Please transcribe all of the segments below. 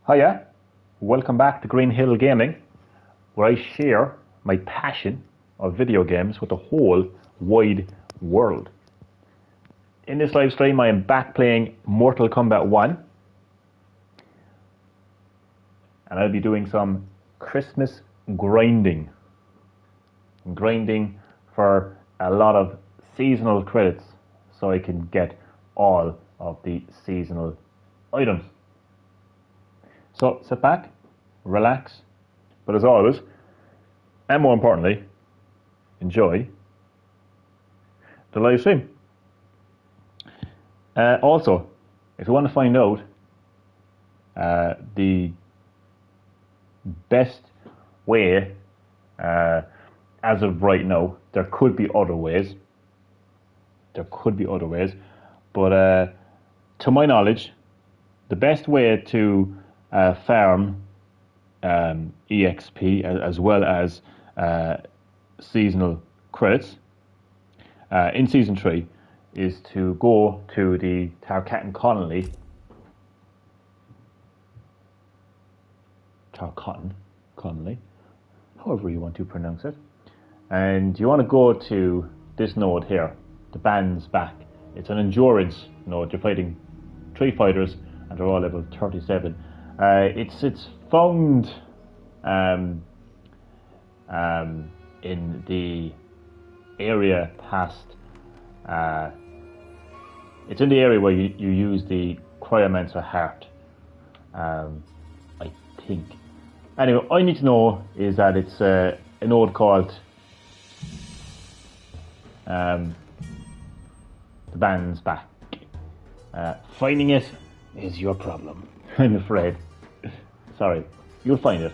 Hiya, welcome back to Green Hill Gaming, where I share my passion of video games with the whole wide world. In this live stream, I am back playing Mortal Kombat 1, and I'll be doing some Christmas grinding. I'm grinding for a lot of seasonal credits so I can get all of the seasonal items. So sit back, relax, but as always, and more importantly, enjoy the live stream. Also, if you want to find out the best way, as of right now, there could be other ways. But to my knowledge, the best way to farm EXP as well as seasonal credits in Season 3 is to go to the Tarcatan Connolly. Connolly, however you want to pronounce it. And you want to go to this node here, the band's back. It's an endurance node. You're fighting 3 fighters and they're all level 37. It's found in the area past. It's in the area where you use the Cryomancer Heart, I think. Anyway, all you need to know is that it's a node called the band's back. Finding it is your problem, I'm afraid. Sorry, you'll find it.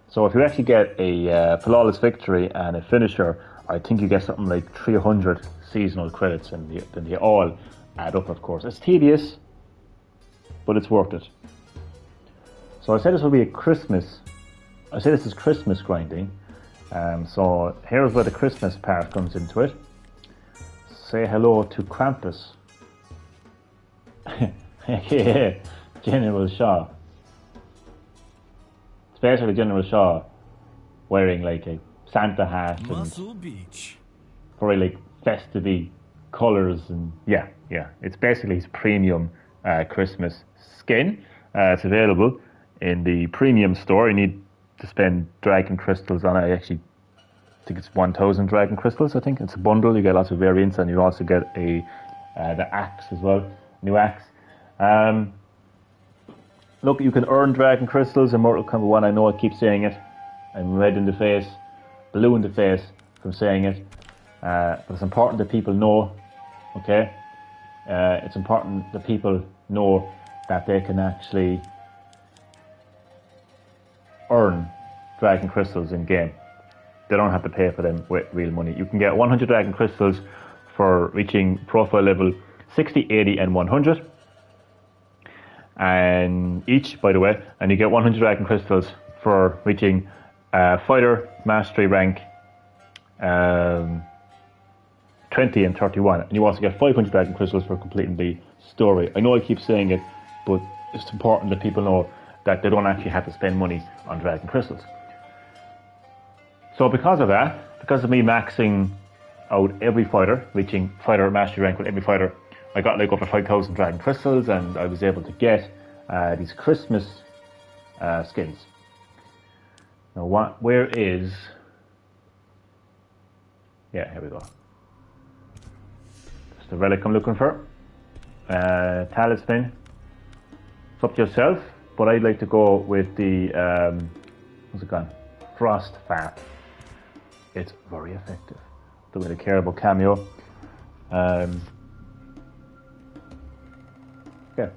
So if you actually get a flawless victory and a finisher, I think you get something like 300 seasonal credits, and then they all add up, of course. It's tedious, but it's worth it. So I said this will be this is Christmas grinding. So here's where the Christmas part comes into it. Say hello to Krampus. Yeah, General Shaw. It's basically General Shaw wearing like a Santa hat and very like festive colours, and yeah. It's basically his premium Christmas skin. It's available in the premium store. You need to spend dragon crystals on it. I actually think it's 1,000 dragon crystals. I think it's a bundle. You get lots of variants, and you also get the axe as well, new axe. Look, you can earn dragon crystals in Mortal Kombat 1. I know I keep saying it. I'm red in the face, blue in the face from saying it. But it's important that people know, okay? It's important that people know that they can actually earn dragon crystals in game. They don't have to pay for them with real money. You can get 100 dragon crystals for reaching profile level 60, 80 and 100. And each, by the way, and you get 100 dragon crystals for reaching fighter mastery rank 20 and 31. And you also get 500 dragon crystals for completing the story. I know I keep saying it, but it's important that people know that they don't actually have to spend money on dragon crystals. So because of that, because of me maxing out every fighter, reaching fighter mastery rank with every fighter, I got like over 5,000 dragon crystals, and I was able to get these Christmas skins. Now where is... Yeah, here we go. It's the relic I'm looking for. Talisman. It's up to yourself, but I'd like to go with the, what's it called? Frost Fat. It's very effective. Don't really care about cameo. Yeah.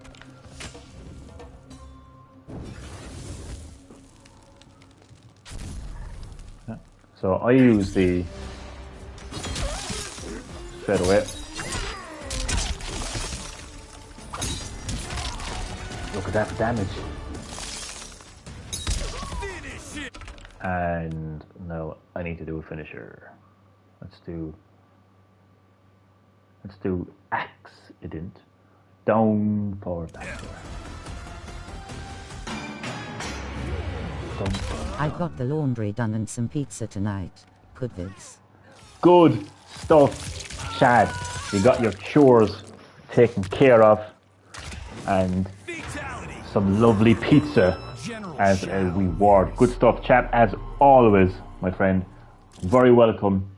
So I use the straight away. Look at that damage. And now I need to do a finisher. Let's do accident. Down, forward, back. welcome. I got the laundry done and some pizza tonight. Good vids. Good stuff, Chad. You got your chores taken care of, and some lovely pizza as a reward. Good stuff, Chad, as always, my friend. Very welcome.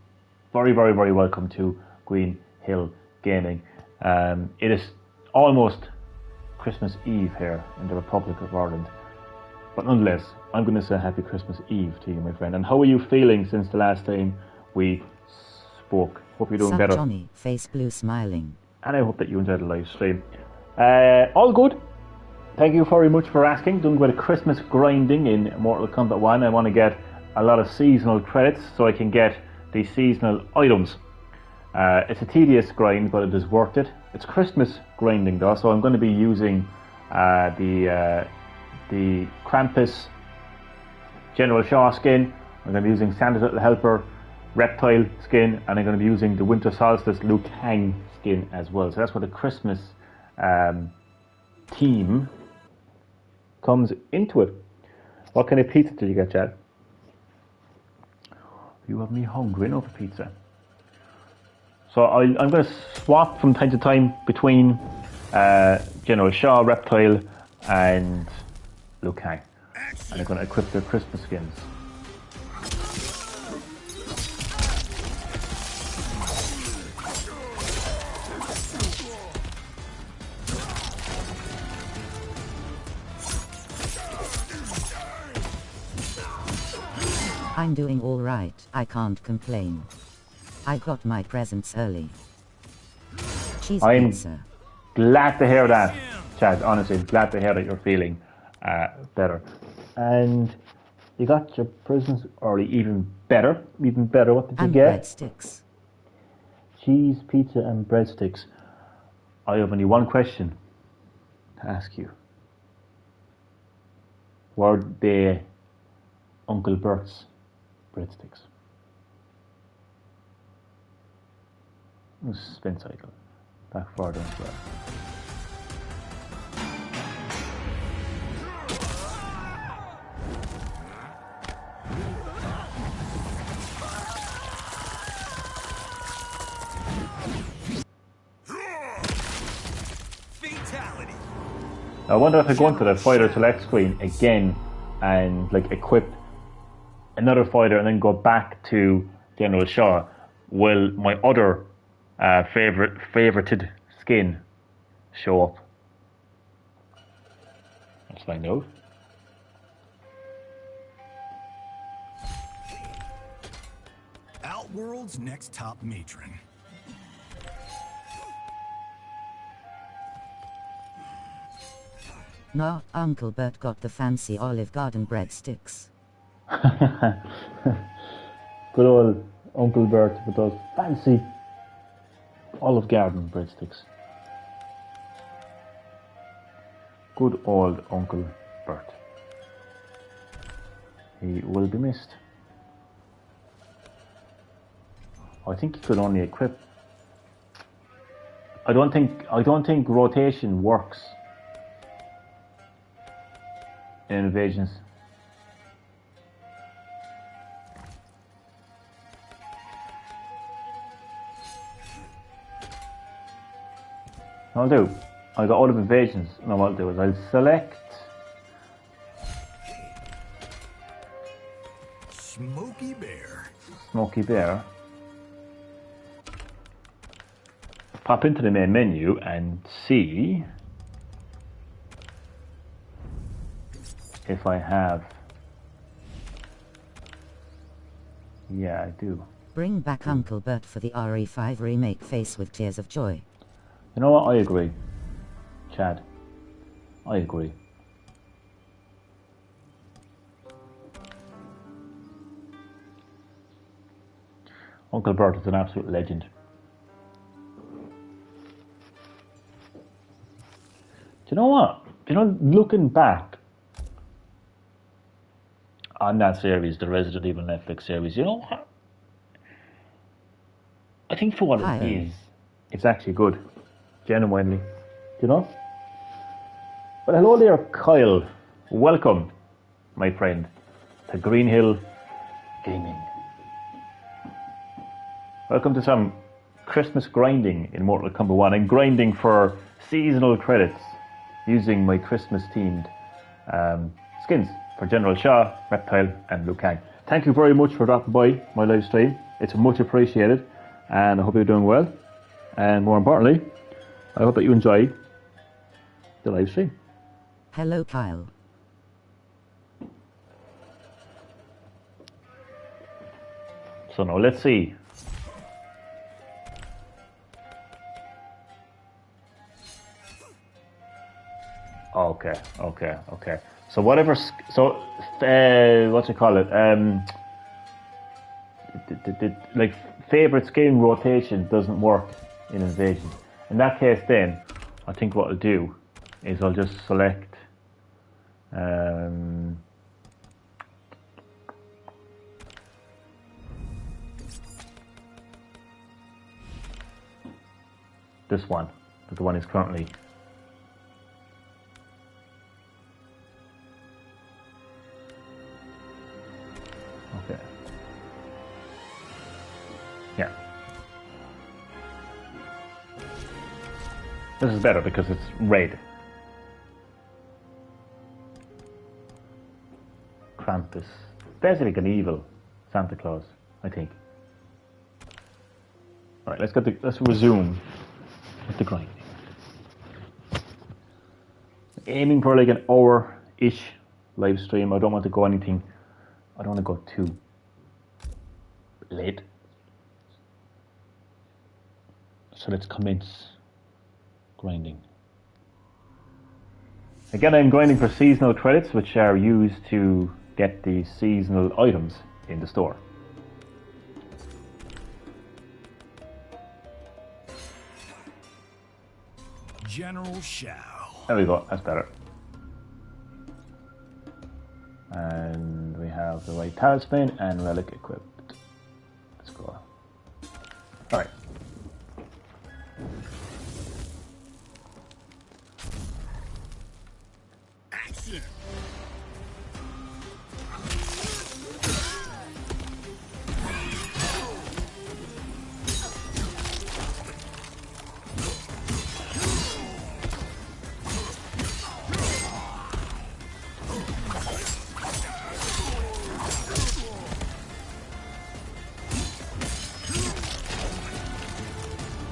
Very, very, very welcome to Green Hill Gaming. It is almost Christmas Eve here in the Republic of Ireland. But nonetheless, I'm going to say Happy Christmas Eve to you, my friend. And how are you feeling since the last time we spoke? Hope you're doing better. Johnny, face blue smiling. And I hope that you enjoyed the live stream. All good. Thank you very much for asking. Doing a bit of Christmas grinding in Mortal Kombat 1. I want to get a lot of seasonal credits so I can get the seasonal items. It's a tedious grind, but it is worth it. It's Christmas grinding though, so I'm going to be using the Krampus General Shaw skin. I'm going to be using Santa's Little Helper Reptile skin, and I'm going to be using the Winter Solstice Liu Kang skin as well. So that's what the Christmas theme comes into it. What kind of pizza did you get, Chad? You have me hungry enough for pizza. So I'm going to swap from time to time between General Shaw, Reptile, and Liu Kang. And I'm going to equip their Christmas skins. I'm doing all right, I can't complain. I got my presents early. Cheese pizza. Glad to hear that, Chad. Honestly, glad to hear that you're feeling better. And you got your presents early, even better. Even better. What did you get? And breadsticks. Cheese, pizza, and breadsticks. I have only one question to ask you. Were they Uncle Bert's breadsticks? Spin cycle. Back forward as well. Fatality. I wonder if I go into the fighter select screen again and like equip another fighter and then go back to General Shaw, will my other favorited skin show up? Let's find out. Outworld's next top matron. No, Uncle Bert got the fancy Olive Garden breadsticks. Good old Uncle Bert with those fancy Olive Garden breadsticks. Good old Uncle Bert. He will be missed. I think you could only equip. I don't think rotation works in invasions. I'll do. I got all of invasions. No, what I'll do is I'll select Smoky Bear. Smoky Bear. Pop into the main menu and see if I have. Yeah, I do. Bring back Uncle Bert for the RE5 remake face with tears of joy. You know what? I agree, Chad. I agree. Uncle Bert is an absolute legend. Do you know what? Do you know, looking back on that series, the Resident Evil Netflix series, you know what? I think for what it is, it's actually good. Genuinely. Do you know? But hello there, Kyle. Welcome, my friend. to Greenhill Gaming. Welcome to some Christmas grinding in Mortal Kombat 1. I'm grinding for seasonal credits using my Christmas themed skins for General Shaw, Reptile and Liu Kang. Thank you very much for dropping by my live stream. It's much appreciated and I hope you're doing well. And more importantly, I hope that you enjoy the live stream. Hello, Kyle. So now let's see. Okay. So whatever, what you call it? Like favorite skin rotation doesn't work in Invasion. In that case, then I think what I'll do is I'll just select. This one, but the one is currently. Okay. Yeah. This is better because it's red. Krampus. Basically like an evil Santa Claus, I think. Alright, let's resume with the grinding. Aiming for like an hour-ish live stream. I don't want to go anything. I don't want to go too late. So let's commence grinding. Again, I'm grinding for seasonal credits, which are used to get the seasonal items in the store. General Shao. There we go, that's better. And we have the right talisman and relic equipped. Let's go. Alright. Action.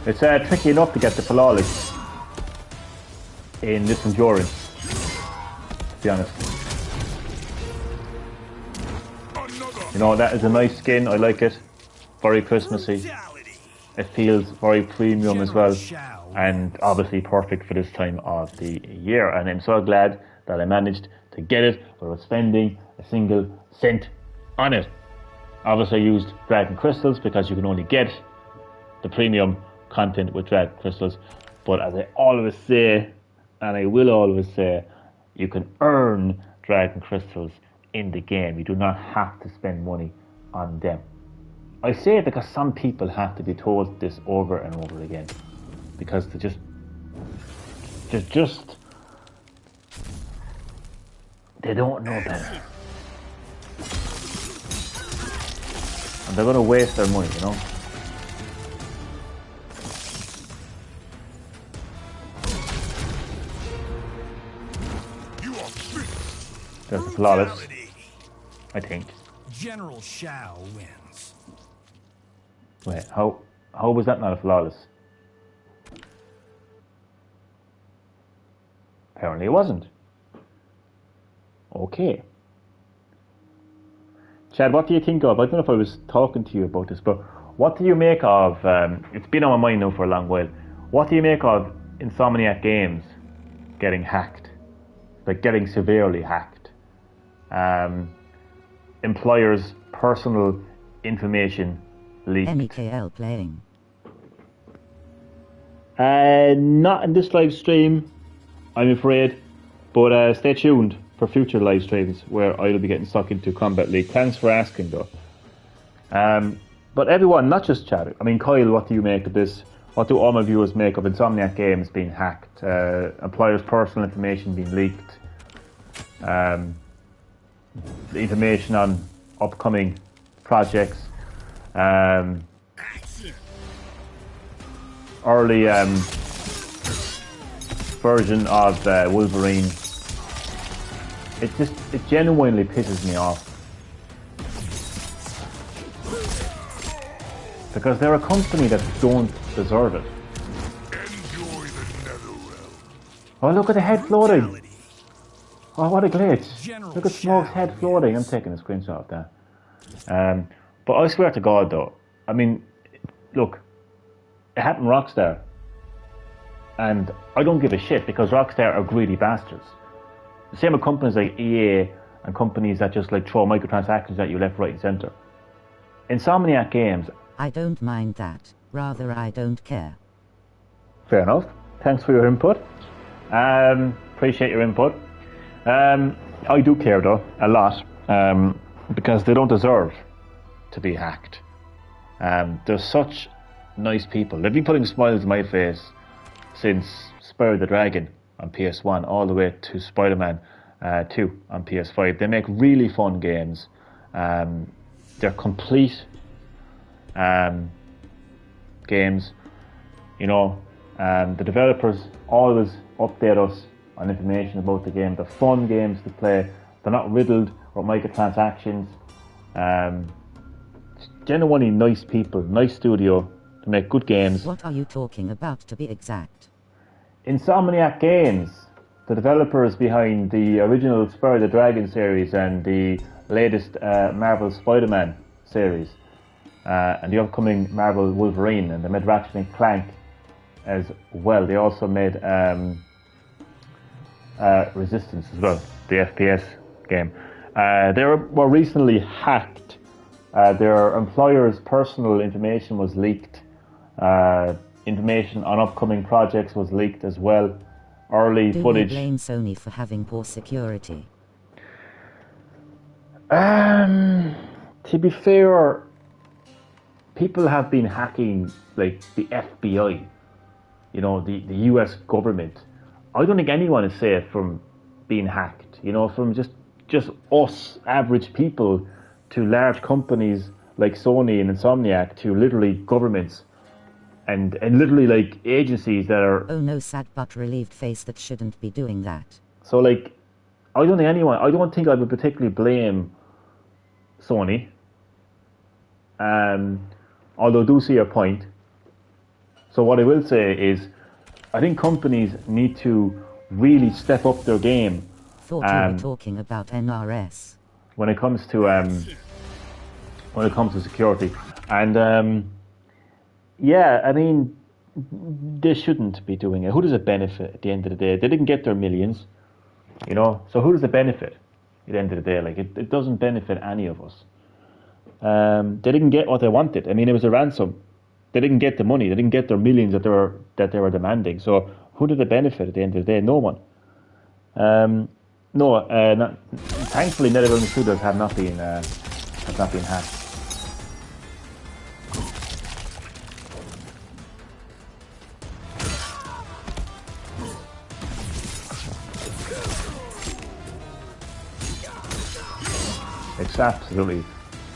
It's tricky enough to get the flawless in this endurance, to be honest. You know, that is a nice skin, I like it. Very Christmassy. It feels very premium as well. And obviously perfect for this time of the year. And I'm so glad that I managed to get it without spending a single cent on it. Obviously I used Dragon Crystals because you can only get the premium content with Dragon Crystals, but as I always say, and I will always say, you can earn Dragon Crystals in the game. You do not have to spend money on them. I say it because some people have to be told this over and over again, because they they don't know better, and they're going to waste their money, you know. There's the flawless, I think. General Shao wins. Wait, how was that not a flawless? Apparently it wasn't. Okay. Chad, what do you think of, I don't know if I was talking to you about this, but what do you make of, it's been on my mind now for a long while, what do you make of Insomniac Games getting hacked? Like getting severely hacked? Employers' personal information leaked. MEKL playing. Not in this live stream, I'm afraid, but stay tuned for future live streams where I'll be getting stuck into Kombat League. Thanks for asking though. But everyone, not just Chad, I mean Kyle, what do you make of this? What do all my viewers make of Insomniac Games being hacked? Employers' personal information being leaked? information on upcoming projects, early version of Wolverine. It genuinely pisses me off. Because they're a company that don't deserve it. Oh, look at the head floating. Oh, what a glitch. Look at Smoke's head floating. I'm taking a screenshot of that. But I swear to God, though, I mean, look, it happened Rockstar. And I don't give a shit because Rockstar are greedy bastards. The same with companies like EA and companies that just like throw microtransactions at you left, right, and centre. Insomniac Games. I don't mind that. Rather, I don't care. Fair enough. Thanks for your input. Appreciate your input. I do care though, a lot, because they don't deserve to be hacked. They're such nice people. They've been putting smiles on my face since Spyro the Dragon on PS1 all the way to Spider-Man 2 on PS5. They make really fun games. They're complete games, you know. The developers always update us on information about the game. They're fun games to play. They're not riddled with microtransactions. Genuinely nice people, nice studio to make good games. What are you talking about, to be exact? Insomniac Games, the developers behind the original Spyro the Dragon series and the latest Marvel Spider-Man series, and the upcoming Marvel Wolverine, and they made Ratchet and Clank as well. They also made Resistance as well, the FPS game. They were recently hacked. Their employer's personal information was leaked. Information on upcoming projects was leaked as well. Early footage. Do you blame Sony for having poor security? To be fair, people have been hacking like the FBI, you know, the US government. I don't think anyone is safe from being hacked, you know, from just us average people to large companies like Sony and Insomniac to literally governments and literally like agencies that are... Oh no, sad but relieved face, that shouldn't be doing that. So like, I don't think I would particularly blame Sony. Although I do see your point. So what I will say is, I think companies need to really step up their game. Thought you were talking about NRS. When it comes to security, and yeah, I mean, they shouldn't be doing it. Who does it benefit at the end of the day? They didn't get their millions, you know. So who does it benefit at the end of the day? Like it doesn't benefit any of us. They didn't get what they wanted. I mean, it was a ransom. They didn't get the money. They didn't get their millions that they were demanding. So who did it benefit at the end of the day? No one. Thankfully, NetherRealm Studios have not been hacked. It's absolutely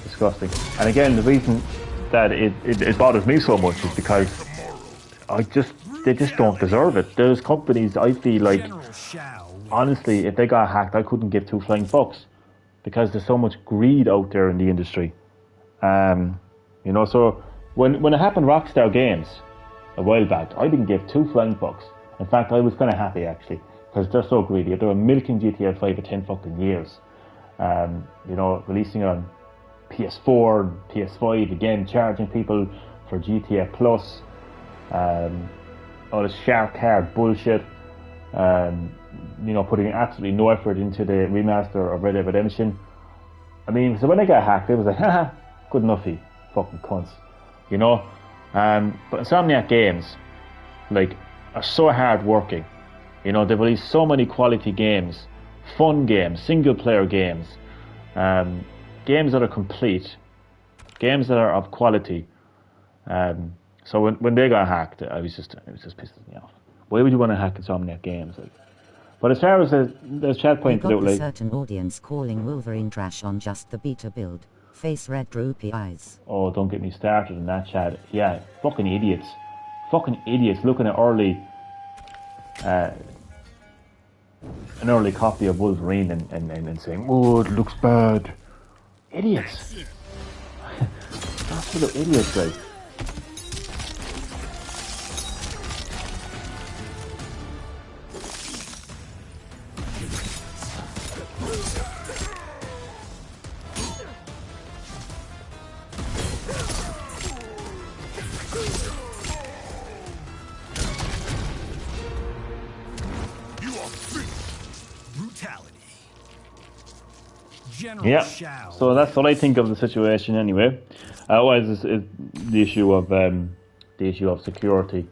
disgusting. And again, the reason that it bothers me so much is because they just don't deserve it. Those companies, I feel like, honestly, if they got hacked, I couldn't give two flying fucks because there's so much greed out there in the industry. You know, so when it happened Rockstar Games a while back, I didn't give two flying fucks. In fact, I was kind of happy actually because they're so greedy. They were milking GTA 5 for 10 fucking years. You know, releasing it on PS4 and PS5 again, charging people for GTA Plus, all this shark card bullshit, you know, putting absolutely no effort into the remaster of Red Dead Redemption. I mean, so when they got hacked, it was like, haha, good enough, you fucking cunts, you know. But Insomniac Games, like, are so hard working. You know, they've released so many quality games, fun games, single player games, games that are complete, games that are of quality. So when they got hacked, it was just pissing me off. Why would you want to hack Insomniac Games? Like, But as far as the chat You pointed got out, a like, certain audience calling Wolverine trash on just the beta build. Face red droopy eyes. oh, don't get me started in that chat. Yeah, fucking idiots. Fucking idiots looking at an early copy of Wolverine and saying, oh, it looks bad. Idiots. Absolute idiots, like. Yeah, so that's what I think of the situation anyway. Otherwise, is the issue of security.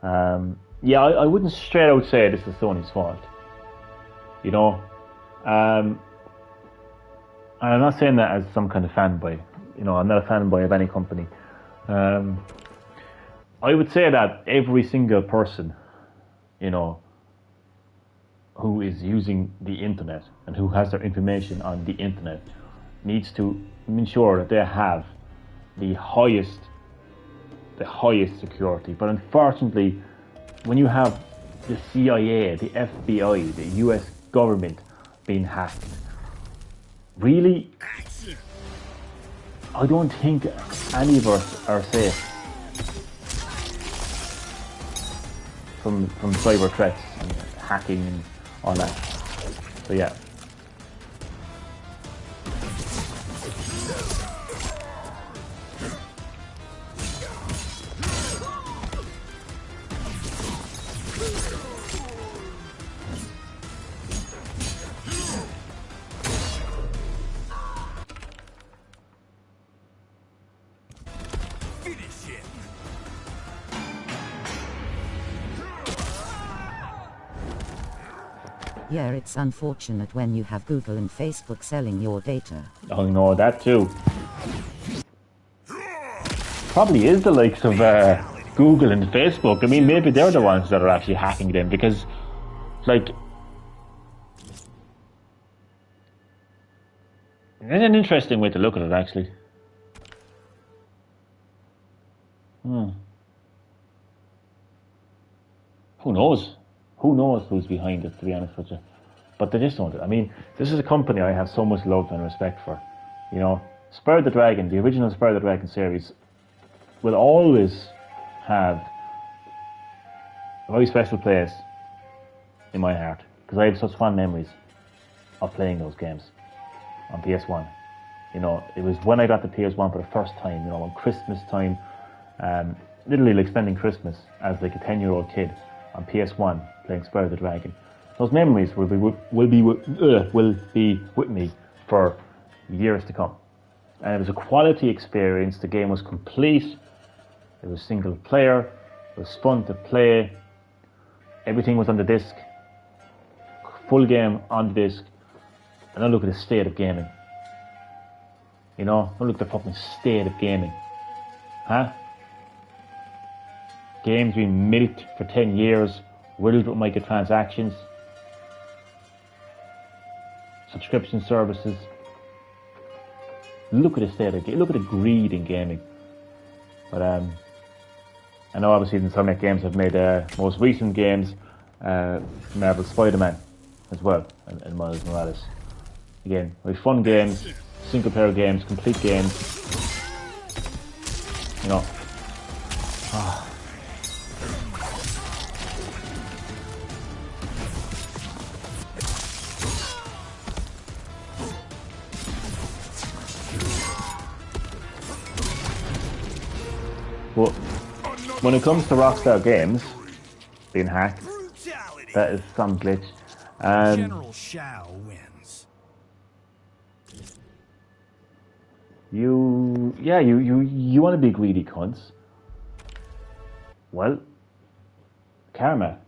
Yeah, I wouldn't straight out say this is Sony's fault. You know, and I'm not saying that as some kind of fanboy. You know, I'm not a fanboy of any company. I would say that every single person, you know, who is using the internet and who has their information on the internet needs to ensure that they have the highest security. But unfortunately, when you have the CIA, the FBI, the US government being hacked, really, I don't think any of us are safe from cyber threats and hacking and all that. So yeah. Yeah, it's unfortunate when you have Google and Facebook selling your data. Oh no, that too. Probably is the likes of Google and Facebook. I mean, maybe they're the ones that are actually hacking them because, like, it's an interesting way to look at it, actually. Who knows? Who knows who's behind it, to be honest with you. But they just don't. I mean, this is a company I have so much love and respect for. You know, Spyro the Dragon, the original Spyro the Dragon series, will always have a very special place in my heart. Because I have such fond memories of playing those games on PS1. You know, it was when I got the PS1 for the first time, you know, on Christmas time, literally like spending Christmas as like a 10-year-old kid on PS1 playing Spyro the Dragon. Those memories will be with me for years to come. And it was a quality experience. The game was complete. It was single player. It was fun to play. Everything was on the disc. Full game on the disc. And now look at the state of gaming. You know, now look at the fucking state of gaming. Huh? Games being milked for 10 years, riddled with microtransactions, subscription services. Look at the state of gaming. Look at the greed in gaming. But I know obviously Insomniac Games have made most recent games, Marvel Spider-Man as well, and Miles Morales. Again, very fun games, single player games, complete games. You know. But when it comes to Rockstar Games being hacked, that is some glitch. General Shao wins. You want to be greedy cunts. Well, karma.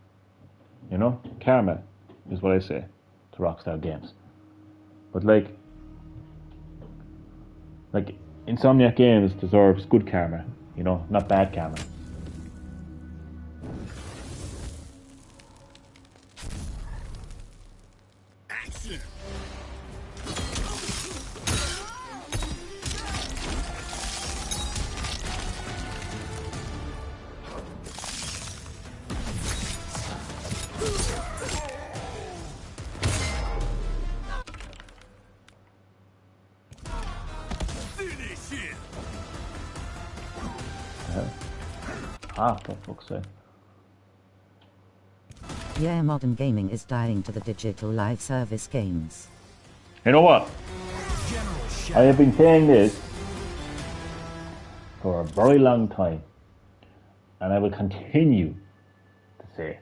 You know, karma is what I say to Rockstar Games. But like Insomniac Games deserves good karma. You know, not bad karma. For fuck's sake. Yeah, modern gaming is dying to the digital live service games. You know what? I have been saying this for a very long time, and I will continue to say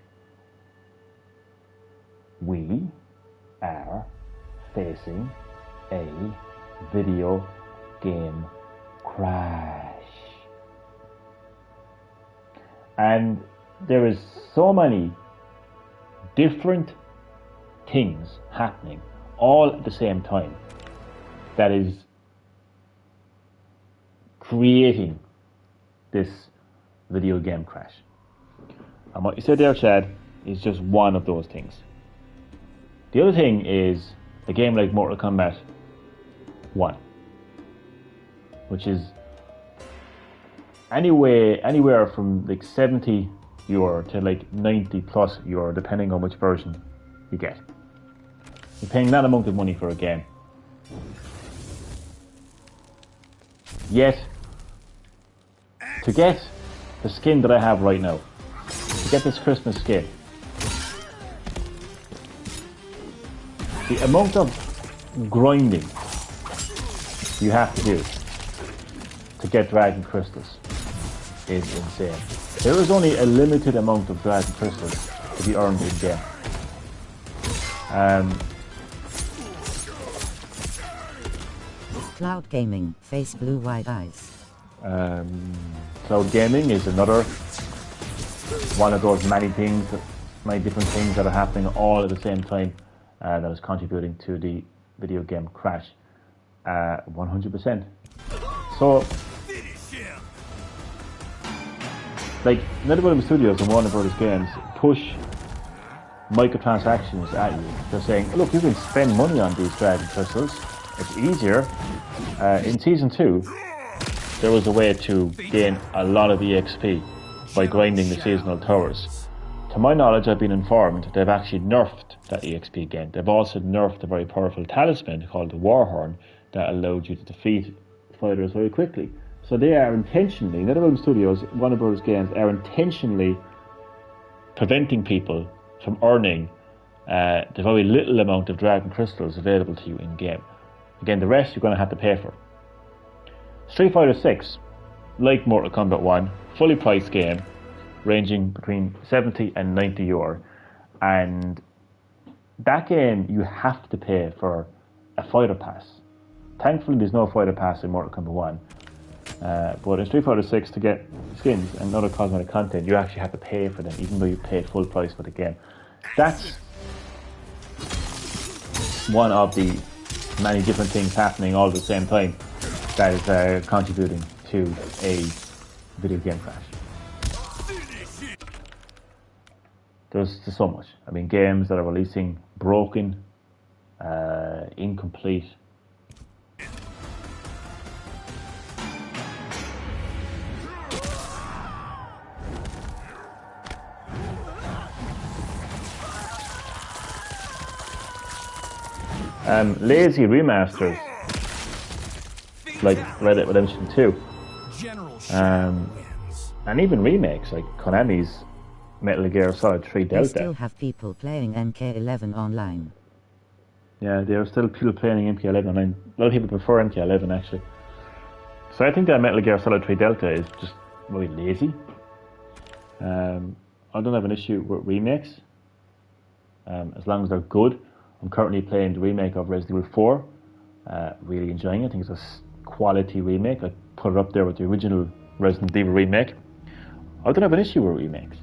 we are facing a video game crash. And there is so many different things happening all at the same time that is creating this video game crash. And what you said there, Chad, is just one of those things. The other thing is a game like Mortal Kombat 1, which is anywhere from like €70 to like €90+ depending on which version you get. You're paying that amount of money for a game. Yet, to get the skin that I have right now, to get this Christmas skin, the amount of grinding you have to do to get Dragon Crystals is insane. There is only a limited amount of Dragon Crystals to be earned in game. Cloud gaming, face blue wide eyes. Cloud gaming is another one of those many different things that are happening all at the same time that is contributing to the video game crash 100%. So, like, NetherRealm Studios and Warner Brothers Games push microtransactions at you. They're saying, look, you can spend money on these Dragon Crystals. It's easier. In Season 2, there was a way to gain a lot of EXP by grinding the seasonal towers. To my knowledge, I've been informed they've actually nerfed that EXP gain. They've also nerfed a very powerful talisman called the Warhorn that allowed you to defeat fighters very quickly. So they are intentionally, NetherRealm Studios, Warner Bros. Games, are intentionally preventing people from earning the very little amount of Dragon Crystals available to you in game. Again, the rest you're going to have to pay for. Street Fighter 6, like Mortal Kombat 1, fully priced game, ranging between €70 and €90. And that game, you have to pay for a fighter pass. Thankfully, there's no fighter pass in Mortal Kombat 1. But in Street Fighter 6, to get skins and other cosmetic content, you actually have to pay for them, even though you paid full price for the game. That's one of the many different things happening all at the same time that is contributing to a video game crash. There's so much. I mean, games that are releasing broken, incomplete. Lazy remasters like Red Dead Redemption 2, and even remakes like Konami's Metal Gear Solid 3 Delta. They still have people playing MK11 online. Yeah, there are still people playing MK11 online. A lot of people prefer MK11 actually. So I think that Metal Gear Solid 3 Delta is just really lazy. I don't have an issue with remakes as long as they're good. I'm currently playing the remake of Resident Evil 4. Really enjoying it. I think it's a quality remake. I put it up there with the original Resident Evil remake. I don't have an issue with remakes.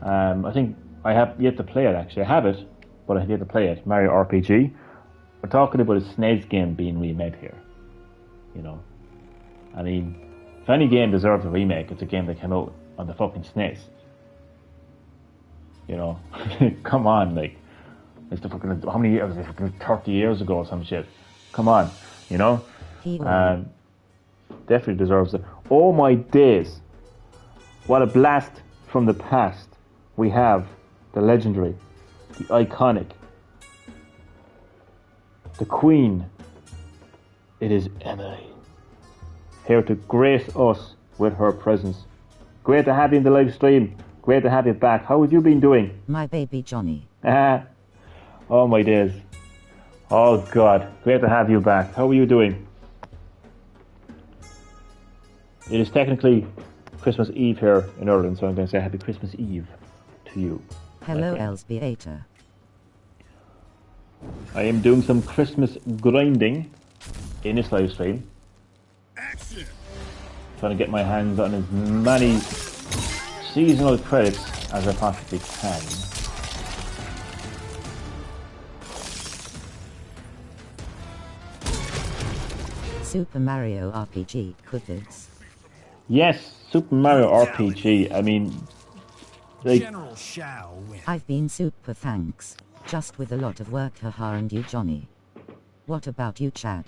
I think I have yet to play it actually. I have it, but I have yet to play it. Mario RPG. We're talking about a SNES game being remade here. You know, I mean, if any game deserves a remake, it's a game that came out on the fucking SNES. You know, come on, like. It's the fucking, how many years? Fucking 30 years ago or some shit. Come on, you know? Definitely deserves it. Oh my days. What a blast from the past. We have the legendary, the iconic, the queen. It is Emily. Here to grace us with her presence. Great to have you in the live stream. Great to have you back. How have you been doing? My baby Johnny. Oh my days. Oh God. Great to have you back. How are you doing? It is technically Christmas Eve here in Ireland, so I'm going to say Happy Christmas Eve to you. Hello, Elsbeata. I am doing some Christmas grinding in this live stream. Action. Trying to get my hands on as many seasonal credits as I possibly can. Super Mario RPG cookies. Yes, Super Mario RPG. I mean, like, General Shao wins. I've been super thanks. Just with a lot of work, haha, and you, Johnny. What about you, Chad?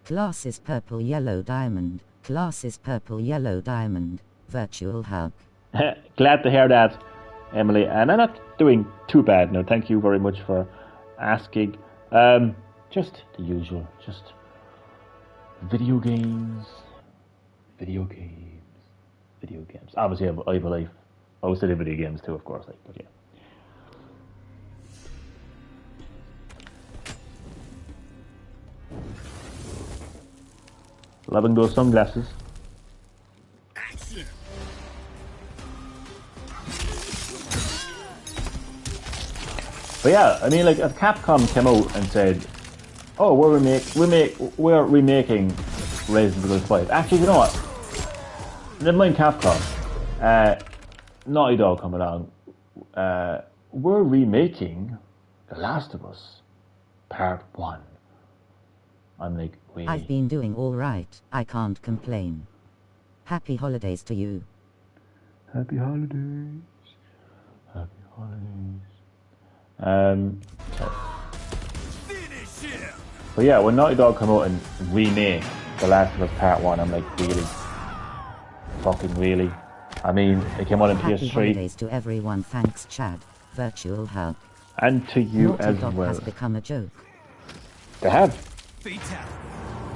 Class is purple, yellow, diamond. Class is purple, yellow, diamond. Virtual hug. glad to hear that, Emily. And I'm not doing too bad now. Thank you very much for asking. Just the usual. Just video games. Obviously, I have a life. I also do video games too, of course. Like, but yeah. Loving those sunglasses. Action. But yeah, I mean, like, if Capcom came out and said, "Oh, we're remaking Resident Evil 5." Actually, you know what? Never mind Capcom. Naughty Dog come along. We're remaking The Last of Us Part 1. I'm like, wait. I've been doing all right. I can't complain. Happy holidays to you. Happy holidays. Happy holidays. Finish him. But yeah, when Naughty Dog come out and remake The Last of Us Part 1, I'm like, really? Fucking really? I mean, it came out on Happy PS3. holidays to everyone. Thanks, Chad. Virtual hug. And to you Naughty as Dog well. has become a joke. They have. Fatality.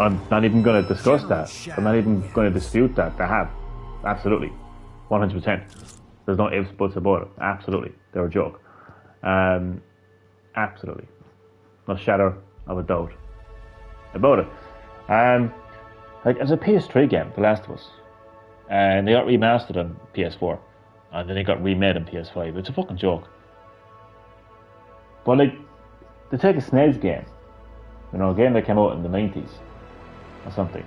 I'm not even going to discuss that. I'm not even going to dispute that. They have. Absolutely. 100%. There's no ifs, buts about it. Absolutely. They're a joke. Absolutely. No shadow of a doubt about it. Like, as a PS3 game, The Last of Us, and they got remastered on PS4, and then they got remade on PS5. It's a fucking joke. But like, they take a SNES game, you know, a game that came out in the 90s or something.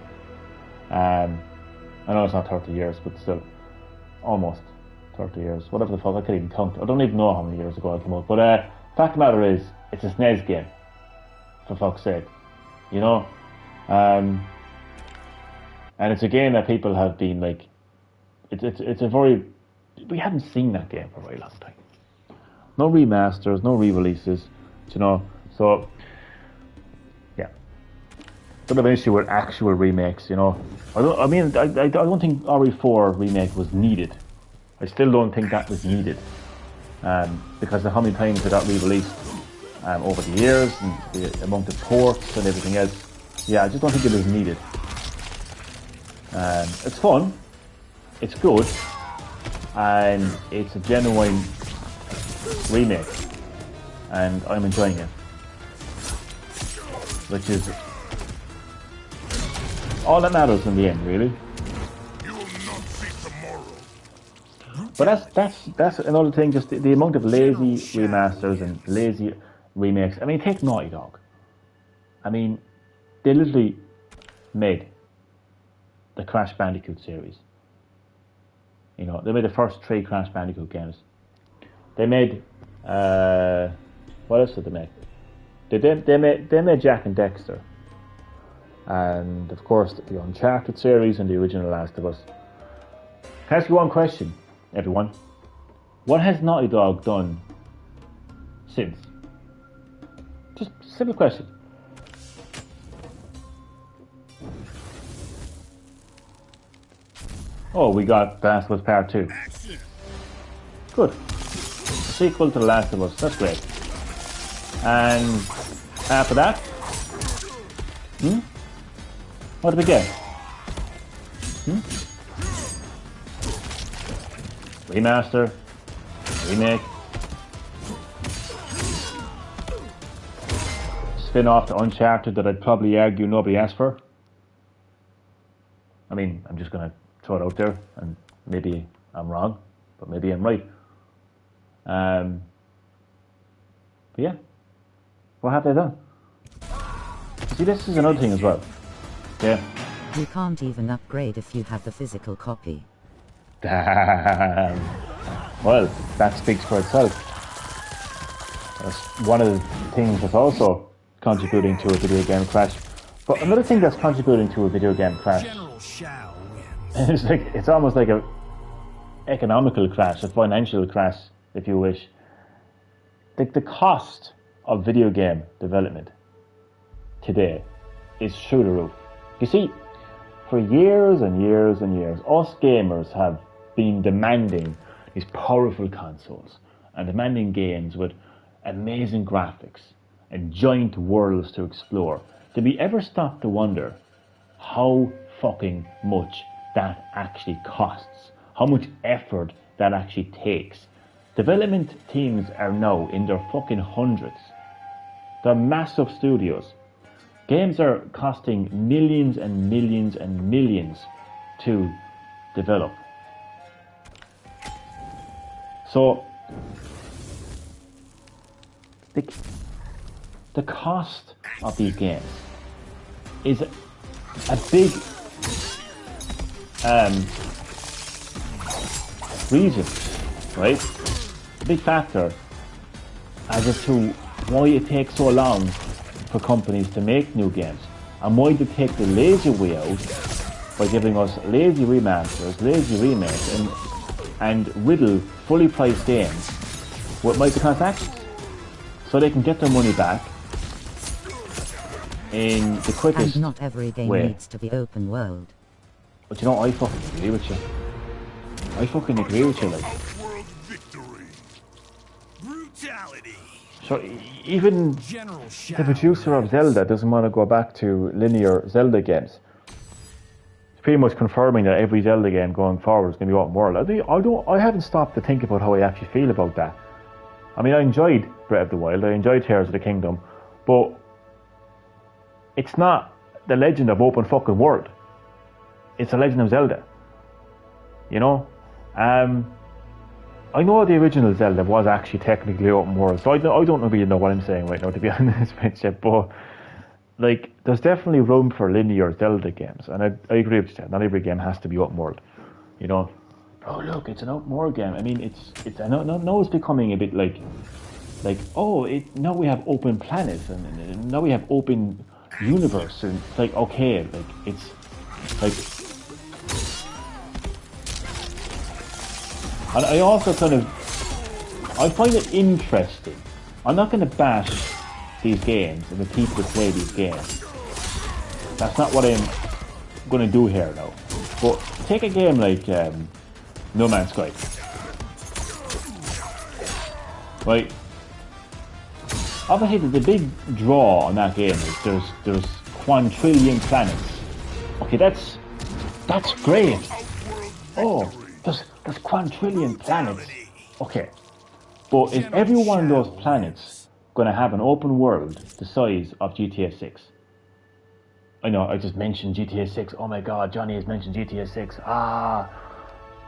I know it's not 30 years, but still, almost 30 years. Whatever the fuck, I can't even count. I don't even know how many years ago it came out. But fact of the matter is, it's a SNES game, for fuck's sake, you know. And it's a game that people have been like, it's a very, we haven't seen that game for a very long time. No remasters, no re-releases, you know. So yeah, don't have an issue with actual remakes, you know. I don't think RE4 remake was needed. I still don't think that was needed, because of how many times it got re-released over the years and the amount of ports and everything else. Yeah, I just don't think it was needed. It's fun, it's good, and it's a genuine remake, and I'm enjoying it, which is all that matters in the end, really. You will not see tomorrow. But that's another thing. Just the amount of lazy remasters and lazy remakes. I mean, take Naughty Dog. I mean, they literally made the Crash Bandicoot series. You know, they made the first 3 Crash Bandicoot games. They made what else did they make? They made Jak and Dexter, and of course the Uncharted series and the original Last of Us. Can I ask you one question, everyone? What has Naughty Dog done since? Just simple question. Oh, we got The Last of Us Part 2. Good. Sequel to The Last of Us. That's great. And after that? What did we get? Remaster. Remake. Spin-off to Uncharted that I'd probably argue nobody asked for. I mean, I'm just going to throw it out there, and maybe I'm wrong, but maybe I'm right. But yeah, what have they done? See, this is another thing as well. Yeah. You can't even upgrade if you have the physical copy. Damn. Well, that speaks for itself. That's one of the things that's also contributing to a video game crash. But another thing that's contributing to a video game crash is it's almost like a economical crash, a financial crash, if you wish. The cost of video game development today is through the roof. You see, for years and years and years, us gamers have been demanding these powerful consoles and demanding games with amazing graphics and giant worlds to explore. Did we ever stop to wonder how fucking much that actually costs? How much effort that actually takes? Development teams are now in their fucking hundreds. They're massive studios. Games are costing millions and millions and millions to develop. So, the cost of these games is a big reason, right? A big factor as to why it takes so long for companies to make new games, and why they take the lazy way out by giving us lazy remasters, lazy remakes, and riddle fully priced games with microtransactions, so they can get their money back in the quickest And not every game way. needs to be open world. But you know, I fucking agree with you. I fucking agree with you, like. World victory. Brutality. So even the producer of Zelda doesn't want to go back to linear Zelda games. It's pretty much confirming that every Zelda game going forward is going to be open world. I haven't stopped to think about how I actually feel about that. I mean, I enjoyed Breath of the Wild, I enjoyed Tears of the Kingdom, but it's not the Legend of Open fucking World. It's the Legend of Zelda. You know? I know the original Zelda was actually technically open world, so I don't really know what I'm saying right now, to be honest with you, but like, there's definitely room for linear Zelda games, and I agree with you, not every game has to be open world, you know? Oh look, it's an open world game. I mean, it's I know it's becoming a bit like now we have open planets, and now we have open universe, and it's like, okay, like, it's like, and I also I find it interesting. I'm not going to bash these games and the people that play these games. That's not what I'm going to do here now. But take a game like No Man's Sky. Right? Obviously, the big draw on that game is there's quadrillion planets. Okay, that's great. Oh, there's quadrillion planets. Okay, but is every one of those planets going to have an open world the size of GTA 6? I know, I just mentioned GTA 6. Oh my god, Johnny has mentioned GTA 6.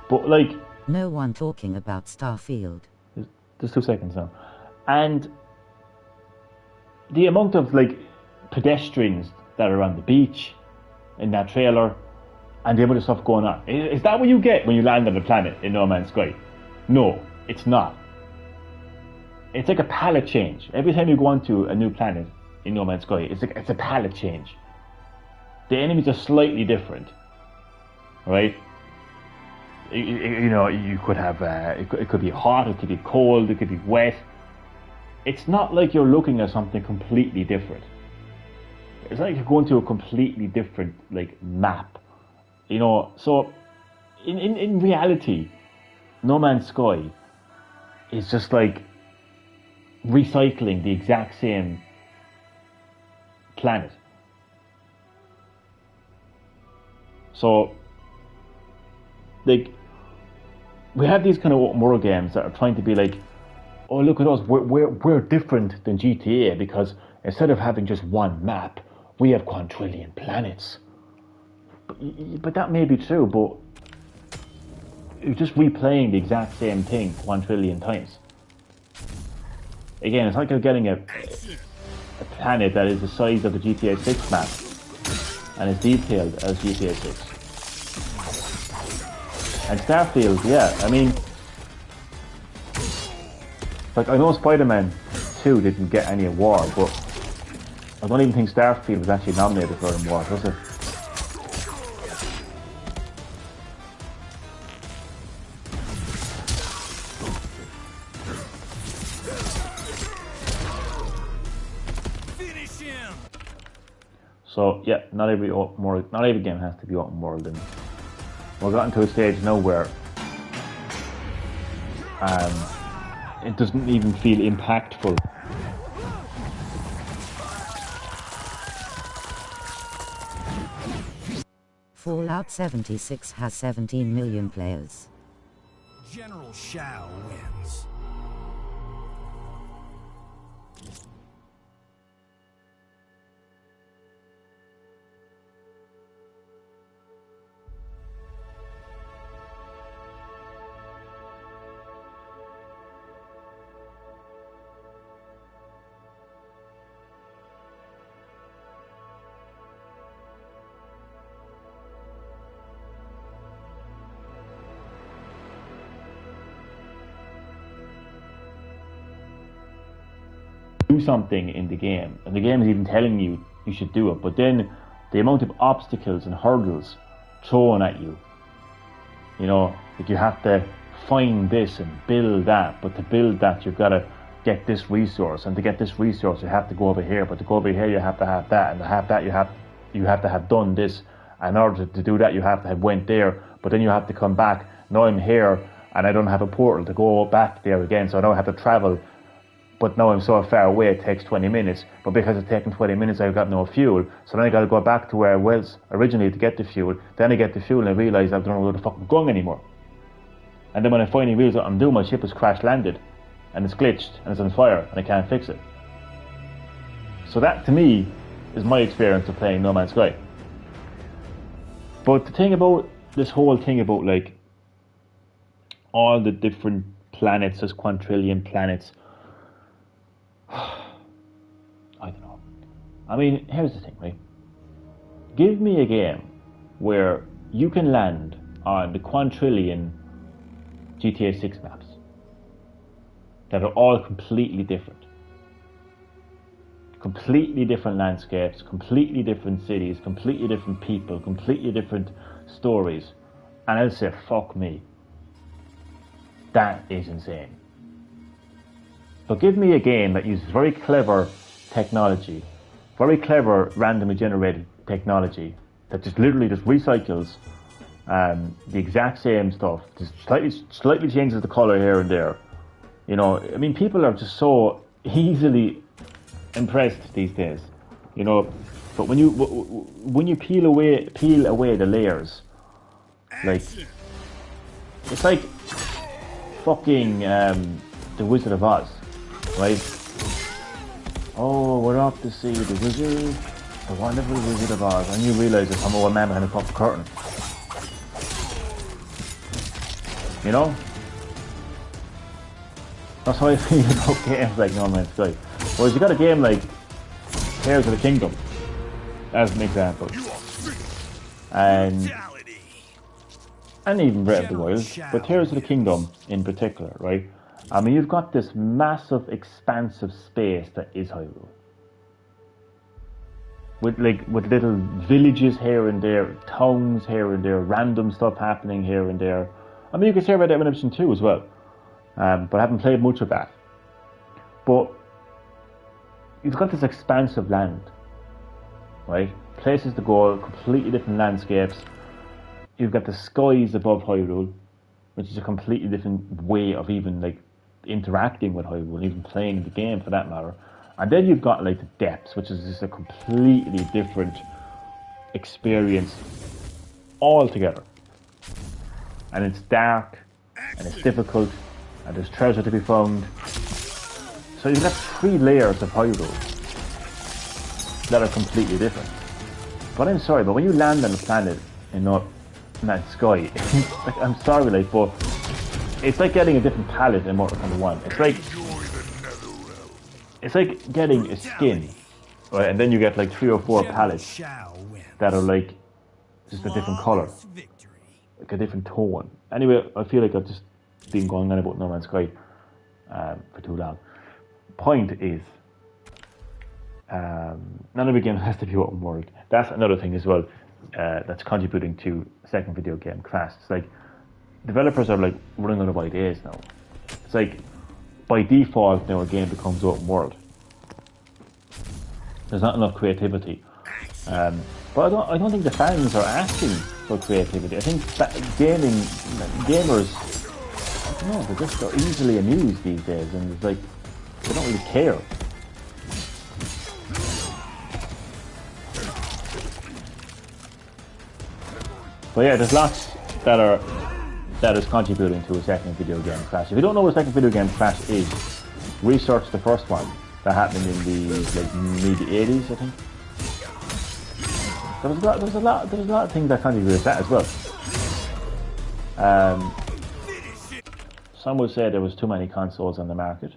But like... No one talking about Starfield. There's 2 seconds now. And the amount of like pedestrians that are on the beach in that trailer, and the amount of stuff going on. Is that what you get when you land on a planet in No Man's Sky? No, it's not. It's like a palette change. Every time you go onto a new planet in No Man's Sky, it's a palette change. The enemies are slightly different, right? You know, you could have it could be hot, it could be cold, it could be wet. it's not like you're looking at something completely different. It's like you're going to a completely different like map, you know. So in reality, No Man's Sky is just like recycling the exact same planet. So like we have these kind of open world games that are trying to be like, oh look at us, we're different than GTA because instead of having just one map, we have quadrillion planets. But that may be true, but you're just replaying the exact same thing 1 trillion times. Again, it's like you're getting a planet that is the size of the GTA 6 map and is detailed as GTA 6. And Starfield, yeah, I mean, like I know Spider-Man 2 didn't get any award, but I don't even think Starfield was actually nominated for an award, was it? So yeah, not every game has to be open world, and we're gotten to a stage now where it doesn't even feel impactful. Fallout 76 has 17 million players. General Shao wins. Do something in the game, and the game is even telling you you should do it, but then the amount of obstacles and hurdles thrown at you, you know, like you have to find this and build that, but to build that you've got to get this resource, and to get this resource you have to go over here, but to go over here you have to have that, and to have that you have to have done this, and in order to do that you have to have went there, but then you have to come back. Now I'm here and I don't have a portal to go back there again, so I don't have to travel. But now I'm so far away, it takes 20 minutes. But because it's taken 20 minutes, I've got no fuel. So then I got to go back to where I was originally to get the fuel. Then I get the fuel and I realise I don't know where the fuck I'm going anymore. And then when I finally realise what I'm doing, my ship has crash landed. And it's glitched and it's on fire and I can't fix it. So that to me is my experience of playing No Man's Sky. But the thing about this whole thing about like all the different planets, there's quadrillion planets, I don't know. I mean, here's the thing, right? Give me a game where you can land on the quadrillion GTA 6 maps that are all completely different. Completely different landscapes, completely different cities, completely different people, completely different stories. And I'll say, fuck me. That is insane. But give me a game that uses very clever technology, very clever randomly generated technology that just literally just recycles the exact same stuff, just slightly changes the color here and there. You know, I mean, people are just so easily impressed these days. You know, but when you peel away the layers, like it's like fucking the Wizard of Oz. Right? Oh, we're off to see the wizard, the wonderful Wizard of Oz, and you realise there's some old man behind a fucking curtain. You know? That's how I feel about games like No Man's Sky. Whereas you got a game like Tears of the Kingdom, as an example, and even Breath of the Wild, but Tears of the Kingdom in particular, right? I mean, you've got this massive, expansive space that is Hyrule, with little villages here and there, towns here and there, random stuff happening here and there. I mean, you could say Red Dead Redemption 2 as well, but I haven't played much of that. But you've got this expansive land, right? Places to go, completely different landscapes. You've got the skies above Hyrule, which is a completely different way of even like interacting with Hyrule, even playing the game for that matter. And then you've got like the depths, which is just a completely different experience altogether. And it's dark, and it's difficult, and there's treasure to be found. So you've got 3 layers of Hyrule that are completely different. But I'm sorry, but when you land on a planet in that sky, like, I'm sorry, like, but it's like getting a different palette in Mortal Kombat 1. It's like getting a skin, right? And then you get like 3 or 4 palettes that are like just a different color, like a different tone. Anyway, I feel like I've just been going on about No Man's Sky for too long. Point is, none of the games has to be open world. That's another thing as well that's contributing to second video game crash. It's like developers are like running out of ideas now. It's like by default now a game becomes open world. There's not enough creativity. But I don't think the fans are asking for creativity. I think that gamers, I don't know, they're easily amused these days, and it's like they don't really care. But yeah, there's lots that is contributing to a second video game crash. If you don't know what a second video game crash is, research the first one that happened in the like mid '80s, I think. There was a lot of things that contributed to that as well. Some would say there was too many consoles on the market.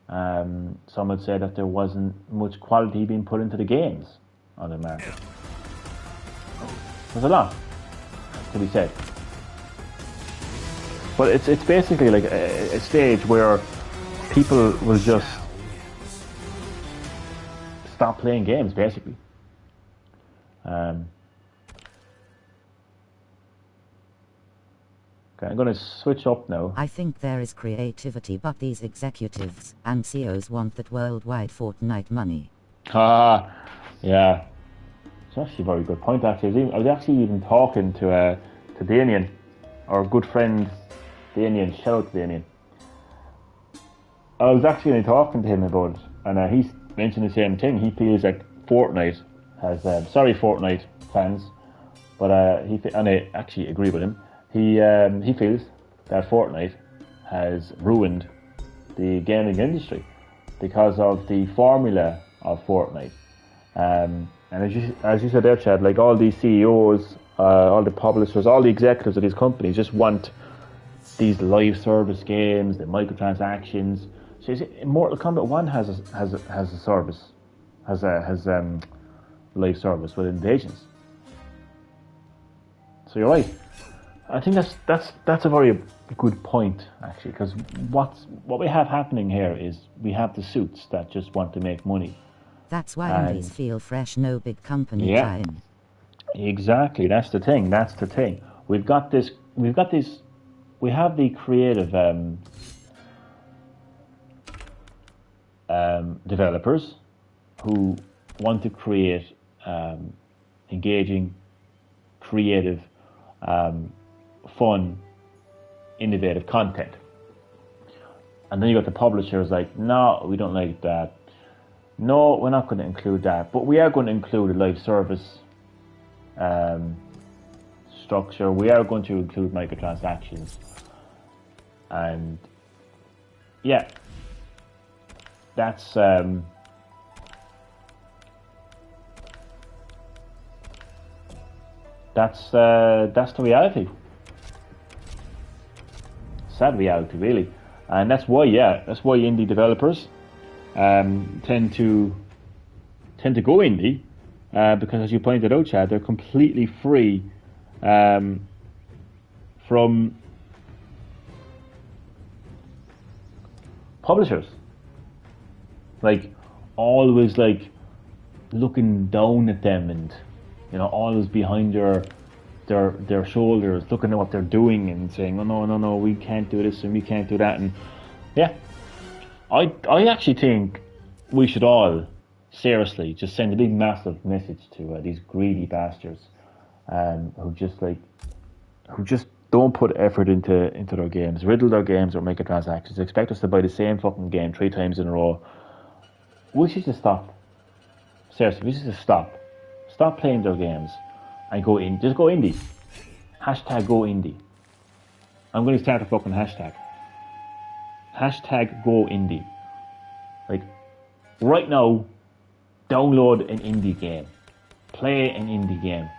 Some would say that there wasn't much quality being put into the games on the market. There's a lot to be said. But it's basically like a stage where people will just stop playing games, basically. Okay, I'm going to switch up now. I think there is creativity, but these executives and CEOs want that worldwide Fortnite money. Yeah. It's actually a very good point, actually. I was actually even talking to Damien, our good friend Damien. Shout out to Damien. I was actually talking to him about it, and he's mentioned the same thing. He feels like Fortnite has, sorry Fortnite fans, but and I actually agree with him. He feels that Fortnite has ruined the gaming industry because of the formula of Fortnite. And as you said there, Chad, like all these CEOs, all the publishers, all the executives of these companies just want these live service games, the microtransactions. So Mortal Kombat 1 has a service, has live service with invasions. So you're right. I think that's a very good point, actually, because what we have happening here is we have the suits that just want to make money. That's why indies feel fresh, no big company time. Exactly, that's the thing. We have the creative developers who want to create engaging, creative, fun, innovative content. And then you got the publishers like, no, we don't like that. No, we're not going to include that, but we are going to include a live service structure. We are going to include microtransactions. And yeah, that's the reality. Sad reality, really. And that's why indie developers tend to go indie, because as you pointed out, Chad, they're completely free from publishers, like always like looking down at them, and always behind their shoulders, looking at what they're doing and saying, oh no, we can't do this and we can't do that. And yeah, I actually think we should all seriously, just send a big massive message to these greedy bastards who just don't put effort into their games, riddle their games or microtransactions, expect us to buy the same fucking game 3 times in a row. We should just stop. Seriously, we should just stop. Stop playing their games and go in. Just go indie. Hashtag go indie. I'm going to start a fucking hashtag. Hashtag go indie. Like, right now, download an indie game. Play an indie game.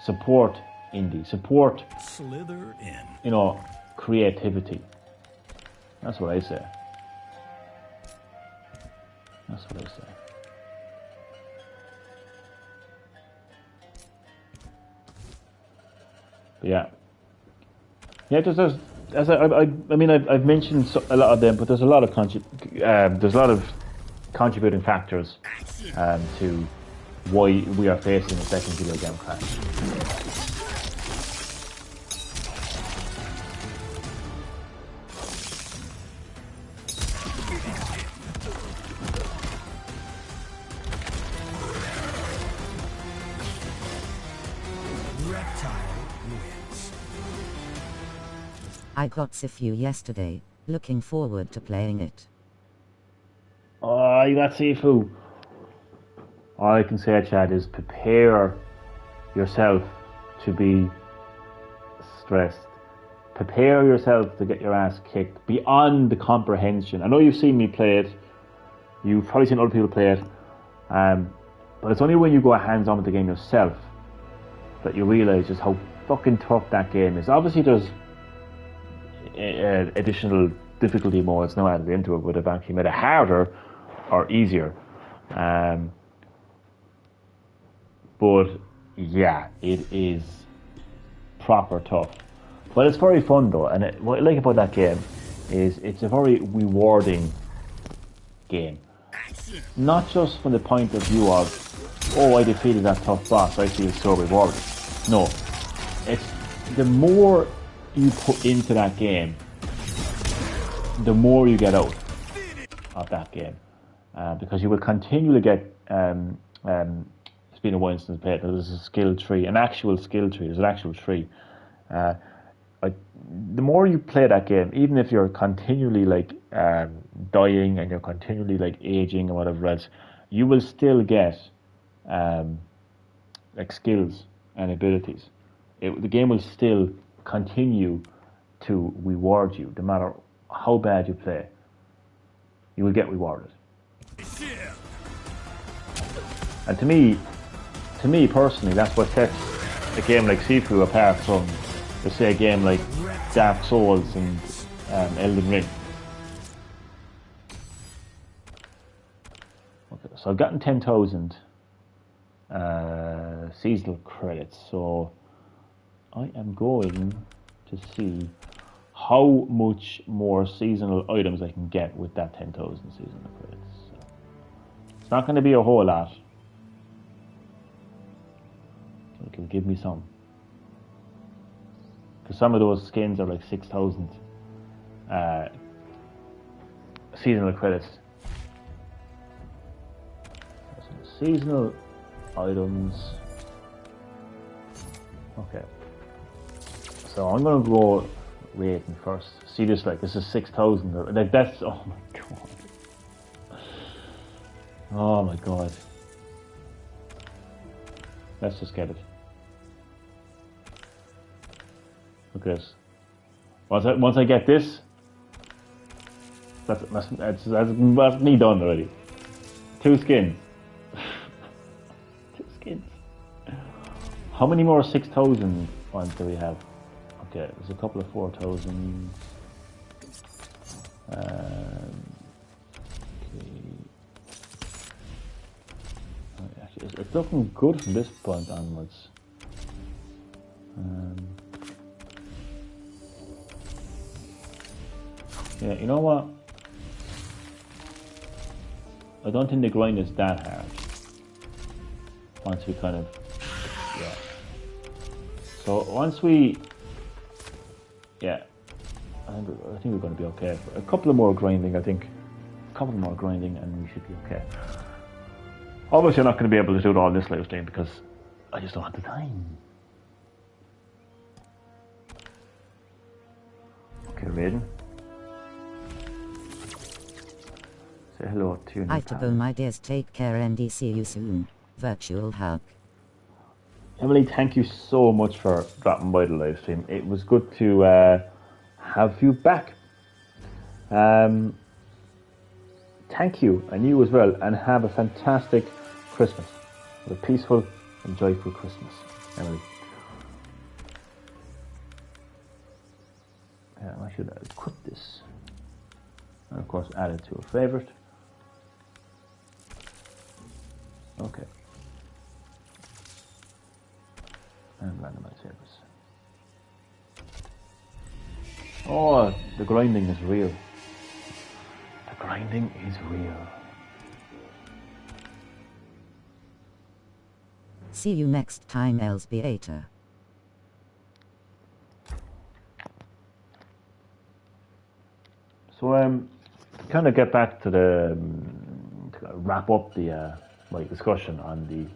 Support indie. Support, slither in. You know, creativity. That's what I say. That's what I say. But yeah. Yeah, there's as I mean I've mentioned a lot of them, but there's a lot of contributing factors to why we are facing a second video game crash. I got Sifu yesterday, looking forward to playing it. Oh, you got Sifu. All I can say, Chad, is prepare yourself to be stressed. Prepare yourself to get your ass kicked beyond the comprehension. I know you've seen me play it. You've probably seen other people play it. But it's only when you go hands-on with the game yourself that you realise just how fucking tough that game is. Obviously, there's additional difficulty modes now added into it would have actually made it harder or easier. But yeah, it is proper tough. But it's very fun though, and what I like about that game is it's a very rewarding game. Not just from the point of view of, oh, I defeated that tough boss, I feel so rewarded. No, it's the more you put into that game, the more you get out of that game, because you will continually get. It's been a while since I played. There's a skill tree, an actual skill tree. There's an actual tree. The more you play that game, even if you're continually like dying and you're continually like aging and whatever else, you will still get like skills and abilities. The game will still continue to reward you, no matter how bad you play. You will get rewarded. And to me personally, that's what sets a game like Sifu apart from, let's say, a game like Dark Souls and Elden Ring. Okay, so I've gotten 10,000 seasonal credits, so I am going to see how much more seasonal items I can get with that 10,000 seasonal credits. So it's not going to be a whole lot. It'll give me some. Because some of those skins are like 6,000 seasonal credits. Seasonal items. Okay. So I'm gonna go rating first. See this, like this is 6,000. Like that's, oh my god. Oh my god. Let's just get it. Look at this. Once I get this, that's me done already. 2 skins. 2 skins. How many more 6,000 ones do we have? Okay, there's a couple of 4,000. Okay. Actually, it's looking good from this point onwards. Yeah, you know what? I don't think the grind is that hard. Once we kind of, yeah. So once we, yeah, I think we're going to be okay. A couple of more grinding, I think. A couple more grinding and we should be okay. Obviously, I'm not going to be able to do it all this live stream because I just don't have the time. Okay, Raiden. Say hello to you. Itabo, my dears, take care and see you soon. Virtual hug. Emily, thank you so much for dropping by the live stream. It was good to have you back. Thank you, and you as well, and have a fantastic Christmas. Have a peaceful and joyful Christmas, Emily. I should equip this. And of course, add it to a favorite. Okay. And randomize favorites. Oh, the grinding is real. The grinding is real. See you next time, Elsbeater. So, kind of get back to the to wrap up the my discussion on the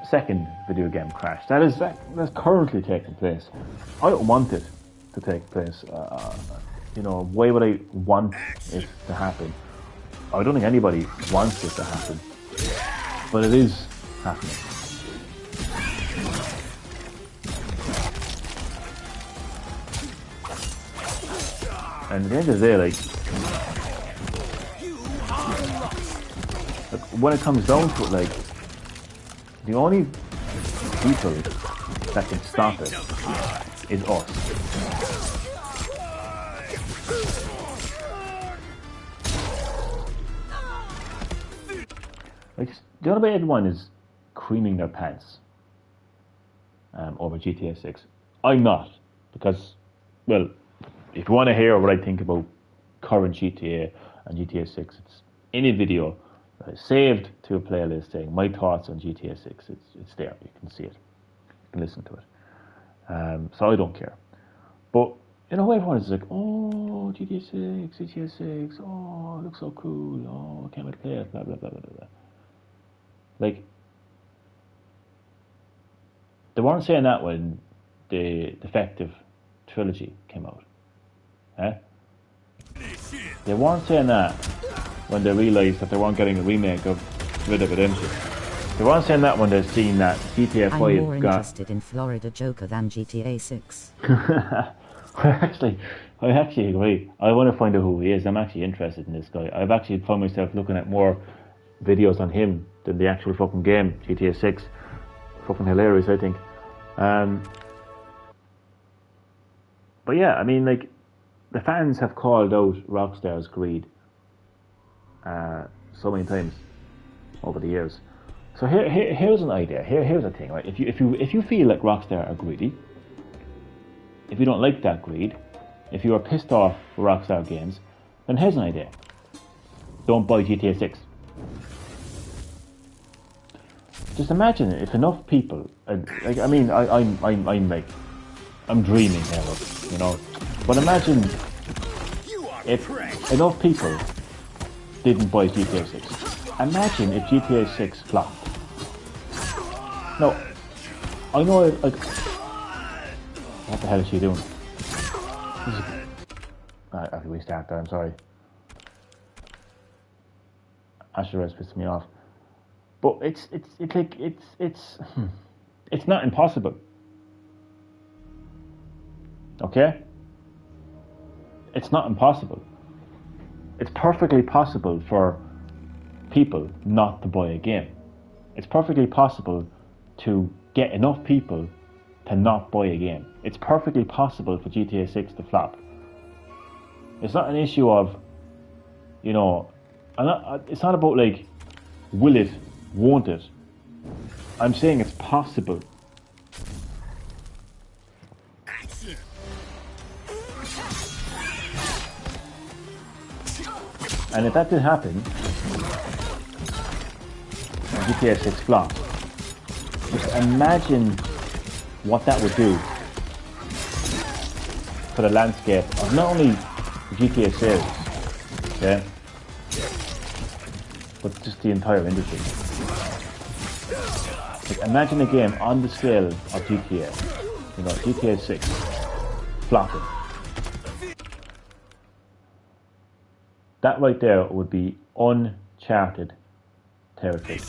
second video game crash that's currently taking place. I don't want it to take place. You know, why would I want it to happen? I don't think anybody wants it to happen, but it is happening. And at the end of the day, like when it comes down to it, like, the only people that can stop it is us. Like, the other way everyone is creaming their pants over GTA 6. I'm not, because, well, if you want to hear what I think about current GTA and GTA 6, it's in a video saved to a playlist saying my thoughts on GTA 6. It's there. You can see it. You can listen to it. So I don't care. But you know, everyone is like, oh, GTA 6, GTA 6. Oh, it looks so cool. Oh, I can't wait to play it. Blah blah blah blah blah. Like, they weren't saying that when the defective trilogy came out. Eh? They weren't saying that when they realised that they weren't getting a remake of Red Dead Redemption. They weren't saying that when they've seen that GTA 5 I'm more interested in Florida Joker than GTA 6. I actually agree. I want to find out who he is. I'm actually interested in this guy. I've actually found myself looking at more videos on him than the actual fucking game, GTA 6. Fucking hilarious, I think. But yeah, I mean, like, the fans have called out Rockstar's greed so many times over the years. So here's an idea. Here's a thing, right? If you feel like Rockstar are greedy, if you don't like that greed, if you are pissed off with Rockstar games, then here's an idea. Don't buy GTA 6. Just imagine if enough people, like, I mean, I'm dreaming here, you know. But imagine if enough people didn't buy GTA 6. Imagine if GTA 6 flopped. No, I know, like, what the hell is she doing? I have to restart that, I'm sorry. Asher's pissed me off. But it's not impossible. Okay? It's not impossible. It's perfectly possible for people not to buy a game. It's perfectly possible to get enough people to not buy a game. It's perfectly possible for GTA 6 to flop. It's not an issue of, you know, it's not about like, will it, won't it? I'm saying it's possible. And if that did happen, and GTA 6 flopped, just imagine what that would do for the landscape of not only the GTA series, okay, but just the entire industry. Like, imagine a game on the scale of GTA. You know, GTA 6 flopping. That right there would be uncharted territory.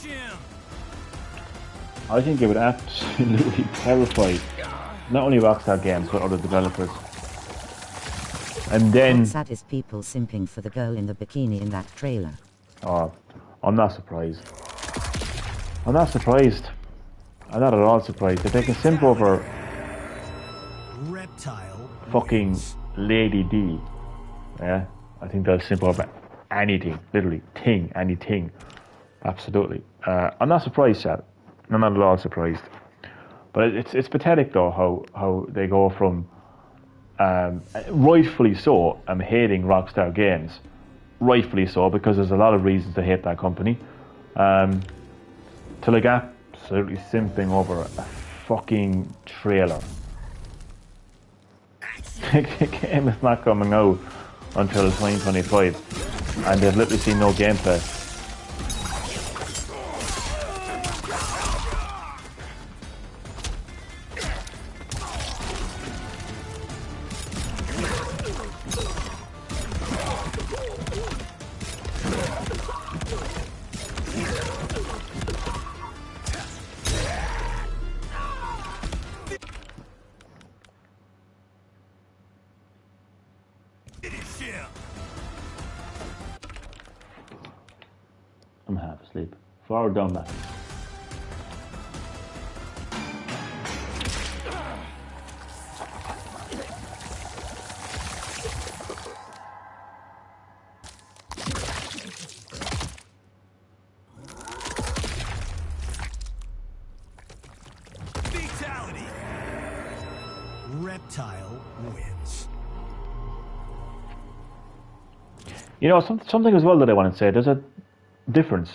I think it would absolutely terrify not only Rockstar Games but other developers. And then What's sad is people simping for the girl in the bikini in that trailer. Oh, I'm not surprised. I'm not surprised. I'm not at all surprised. If they can simp over Reptile fucking Lady D, yeah, I think they'll simp over anything, literally, anything. Absolutely. I'm not surprised, Chad. I'm not at all surprised. But it's pathetic though how they go from rightfully so, I'm hating Rockstar Games, rightfully so, because there's a lot of reasons to hate that company, to like absolutely simping over a fucking trailer. The game is not coming out until 2025 and they've literally seen no gameplay. I'm half asleep. Forward down back. Fatality. Reptile wins. You know, something as well that I want to say. There's a difference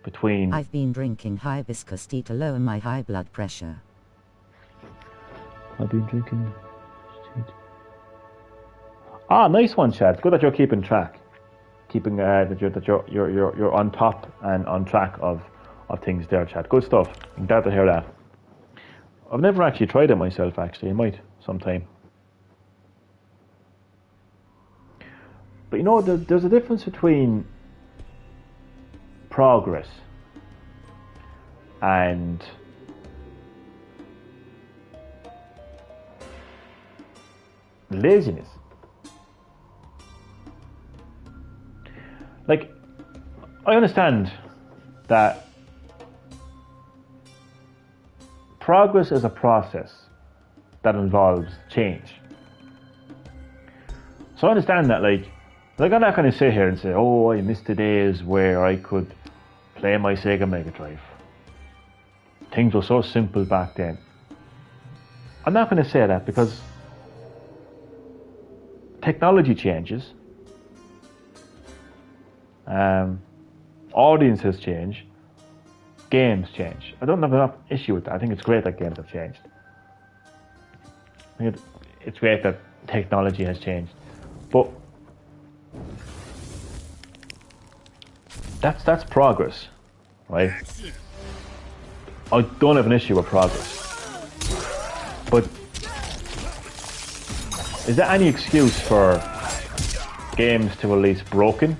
between... I've been drinking hibiscus tea to lower my high blood pressure. I've been drinking... Ah, nice one, Chad. Good that you're keeping track. Keeping that you're on top and on track of things there, Chad. Good stuff. I'm glad to hear that. I've never actually tried it myself, actually. I might sometime. But you know, there's a difference between progress and laziness. Like, I understand that progress is a process that involves change. So I understand that, like I'm not going to sit here and say, oh, I missed the days where I could play my Sega Mega Drive. Things were so simple back then. I'm not going to say that because technology changes. Audiences change. Games change. I don't have enough issue with that. I think it's great that games have changed. I think it's great that technology has changed. But that's progress, right? I don't have an issue with progress. But is there any excuse for games to release broken,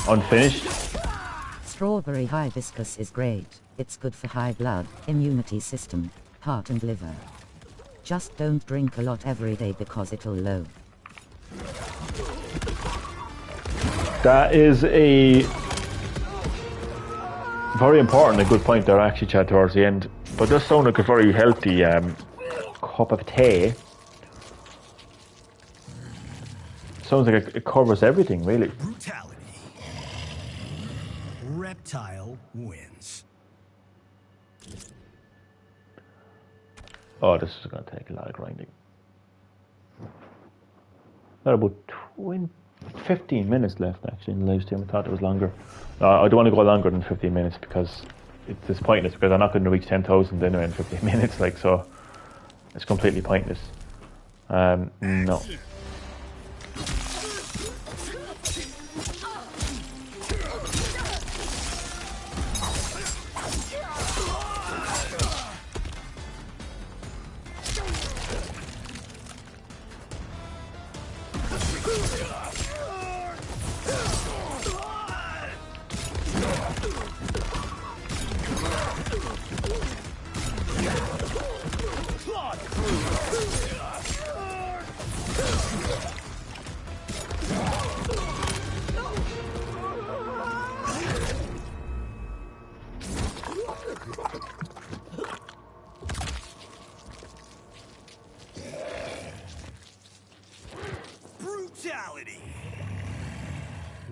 unfinished? Strawberry hibiscus is great. It's good for high blood, immunity system, heart and liver. Just don't drink a lot every day because it'll low. That is a very important, a good point there actually, Chad, towards the end. But it does sound like a very healthy cup of tea. Sounds like it covers everything, really. Brutality. Reptile wins. Oh, this is going to take a lot of grinding. Got about 15 minutes left actually in the live stream. I thought it was longer. I don't want to go longer than 15 minutes because it's pointless, because I'm not going to reach 10,000 anyway in 15 minutes, like, so it's completely pointless. No.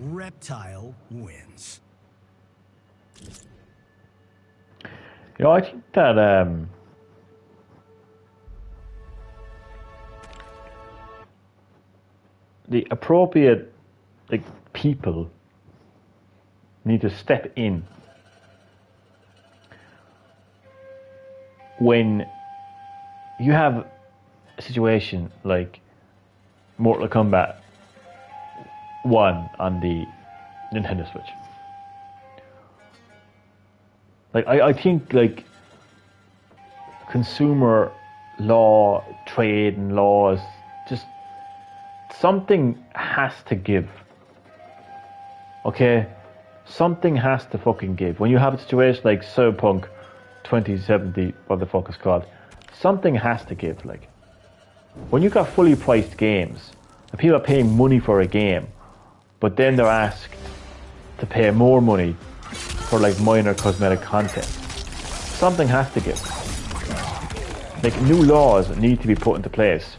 Reptile wins. You know, I think that the appropriate people need to step in when you have a situation like Mortal Kombat 1 on the Nintendo Switch. Like I think like consumer law, trade and laws, just something has to give. Okay? Something has to fucking give. When you have a situation like Cyberpunk 2070, what the fuck it's called, something has to give. Like, when you got fully priced games, and people are paying money for a game, but then they're asked to pay more money for like minor cosmetic content, something has to give. Like, new laws need to be put into place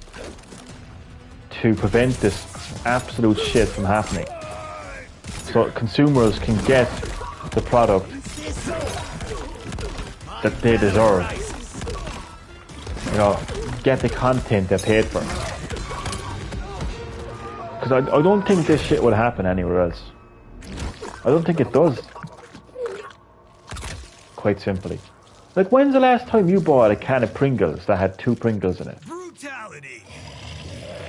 to prevent this absolute shit from happening, so consumers can get the product that they deserve. You know, get the content they paid for. Because I don't think this shit would happen anywhere else. I don't think it does. Quite simply. Like, when's the last time you bought a can of Pringles that had 2 Pringles in it? Brutality.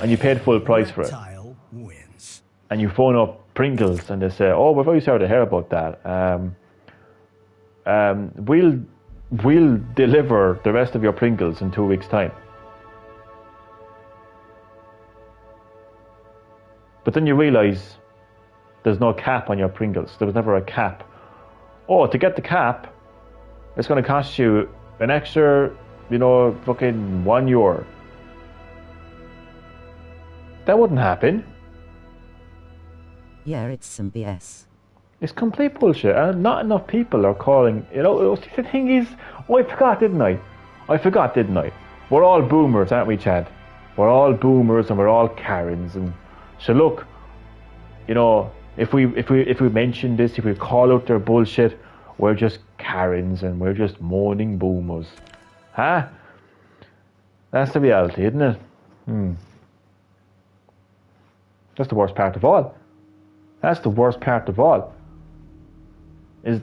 And you paid full price for it? Wins. And you phone up Pringles and they say, oh, we're very sorry to hear about that. We'll deliver the rest of your Pringles in 2 weeks' time. But then you realise there's no cap on your Pringles. There was never a cap. Oh, to get the cap, it's going to cost you an extra, fucking €1. That wouldn't happen. Yeah, it's some BS. It's complete bullshit, and not enough people are calling. The thing is, I forgot, didn't I? We're all boomers, aren't we, Chad? We're all boomers and we're all Karens, and so look, if we mention this, if we call out their bullshit, we're just Karens and we're just moaning boomers, huh? That's the reality, isn't it? That's the worst part of all. Is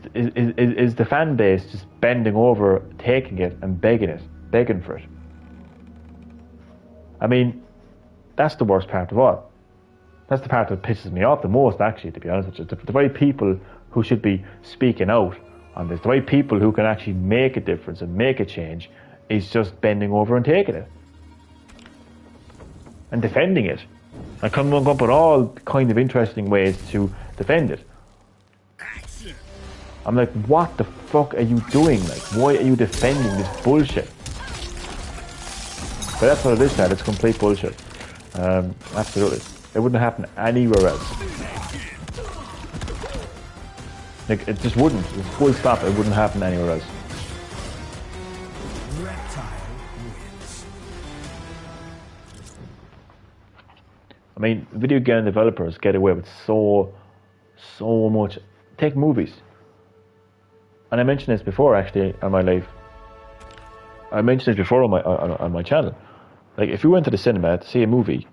the fan base just bending over, taking it and begging for it. I mean, that's the worst part of all. That's the part that pisses me off the most, actually, to be honest with you. The very people who should be speaking out on this, the very people who can actually make a difference and make a change, is just bending over and taking it. And defending it. And coming up with all kind of interesting ways to defend it. I'm like, what the fuck are you doing? Like, why are you defending this bullshit? But that's what it is, Chad. It's complete bullshit. Absolutely. It wouldn't happen anywhere else. Like, it just wouldn't. It's full stop. It wouldn't happen anywhere else. I mean, video game developers get away with so much. Take movies. And I mentioned this before, actually, on my live. I mentioned this before on my channel. Like, if you went to the cinema to see a movie,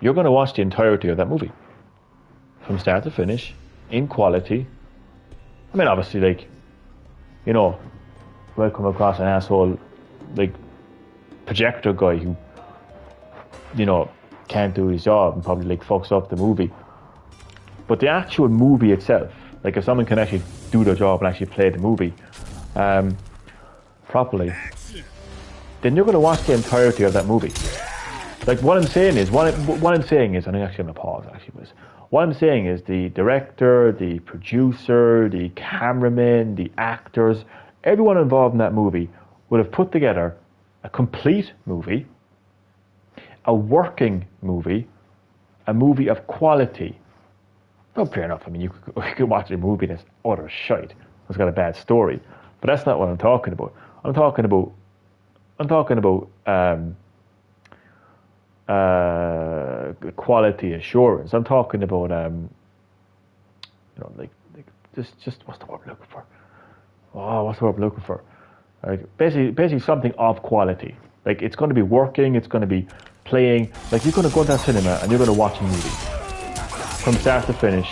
you're going to watch the entirety of that movie. From start to finish, in quality. I mean, obviously, like, we'll come across an asshole, like, projector guy who, can't do his job and probably, like, fucks up the movie. But the actual movie itself, like, if someone can actually do their job and actually play the movie properly, then you're going to watch the entirety of that movie. Like, what I'm saying is, and I'm actually going to pause, actually, with this. What I'm saying is the director, the producer, the cameraman, the actors, everyone involved in that movie would have put together a complete movie, a working movie, a movie of quality. Well, fair enough. I mean, you could watch a movie that's utter shite. It's got a bad story, but that's not what I'm talking about. I'm talking about quality assurance. I'm talking about You know, like just what's the word I'm looking for? Oh, what's the word I'm looking for? Like basically something of quality. Like it's going to be working. It's going to be playing. Like you're going to go to that cinema and you're going to watch a movie from start to finish.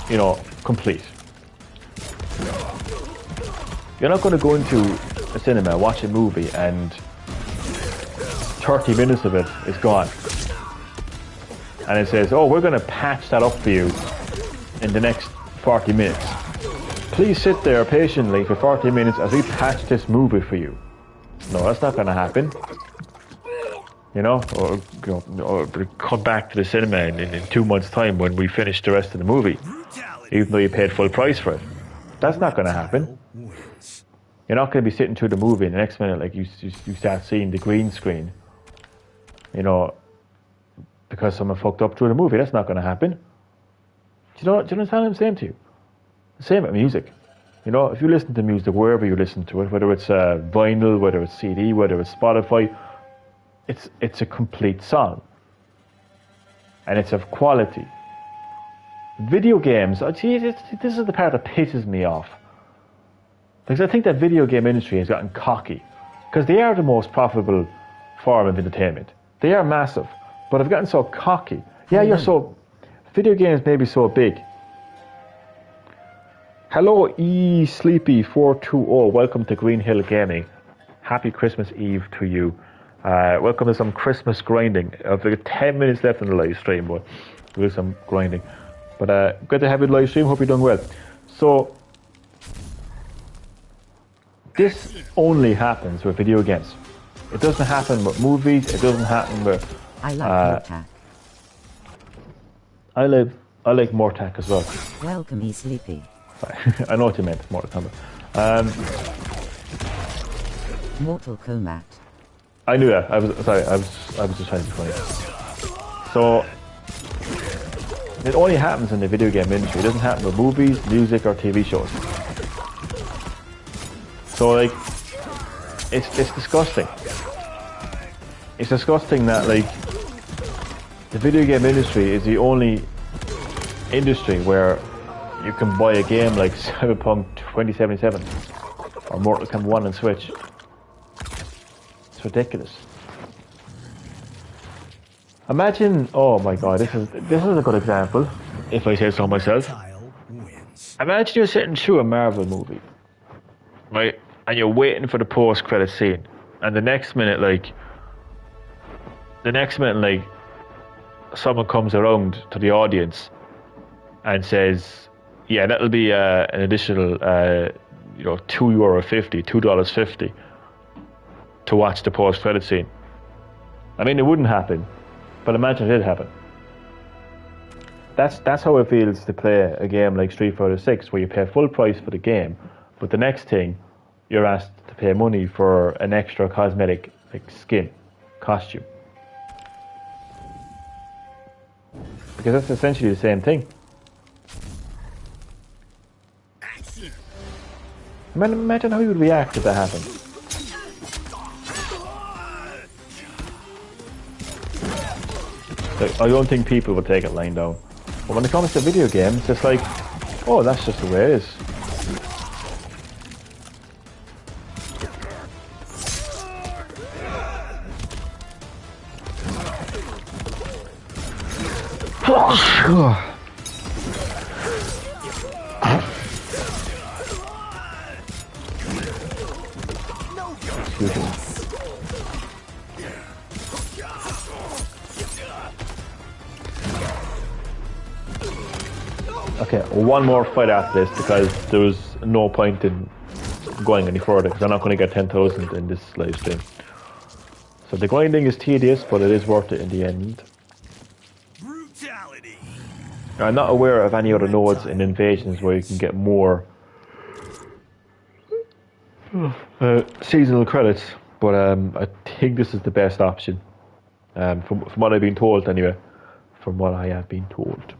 You know, complete. You're not going to go into a cinema, watch a movie, and 30 minutes of it is gone. And it says, oh, we're going to patch that up for you in the next 40 minutes. Please sit there patiently for 40 minutes as we patch this movie for you. No, that's not going to happen. You know, or come back to the cinema in 2 months' time when we finish the rest of the movie, even though you paid full price for it. That's not going to happen. You're not going to be sitting through the movie and the next minute, like you start seeing the green screen. You know, because someone fucked up through the movie. That's not going to happen. Do you understand what I'm saying to you? The same with music. You know, if you listen to music wherever you listen to it, whether it's vinyl, whether it's CD, whether it's Spotify, it's a complete song. And it's of quality. Video games, oh geez, this is the part that pisses me off. Because I think that video game industry has gotten cocky. Because they are the most profitable form of entertainment. They are massive. But they've gotten so cocky. Yeah, video games may be so big. Hello Sleepy420, welcome to Green Hill Gaming. Happy Christmas Eve to you. Welcome to some Christmas grinding. I've got 10 minutes left in the live stream, but we'll do some grinding. But good to have you live stream, hope you're doing well. So, this only happens with video games. It doesn't happen with movies, it doesn't happen with... I like Mortac. I like Mortac as well. Welcome, E Sleepy. I know what you meant, Mortal Kombat. Mortal Kombat. I knew that. I was just trying to be funny. So it only happens in the video game industry. It doesn't happen with movies, music, or TV shows. So like, it's disgusting. It's disgusting that like the video game industry is the only industry where you can buy a game like Cyberpunk 2077 or Mortal Kombat 1 on Switch. It's ridiculous. Imagine, oh my god, this is a good example, if I say so myself. Imagine you're sitting through a Marvel movie, right, and you're waiting for the post-credit scene, and the next minute, someone comes around to the audience and says, yeah, that'll be an additional, $2.50 to watch the post-credit scene. I mean, it wouldn't happen, but imagine it did happen. That's how it feels to play a game like Street Fighter 6, where you pay full price for the game, but the next thing, you're asked to pay money for an extra cosmetic, like skin, costume. Because that's essentially the same thing. Imagine how you would react if that happened. Like, I don't think people would take it lying down. But when it comes to video games, it's like, oh, that's just the way it is. Okay, one more fight after this because there was no point in going any further because I'm not going to get 10,000 in this live stream. So the grinding is tedious, but it is worth it in the end. Brutality. I'm not aware of any other nodes in Invasions where you can get more seasonal credits, but I think this is the best option. From what I've been told anyway. From what I have been told.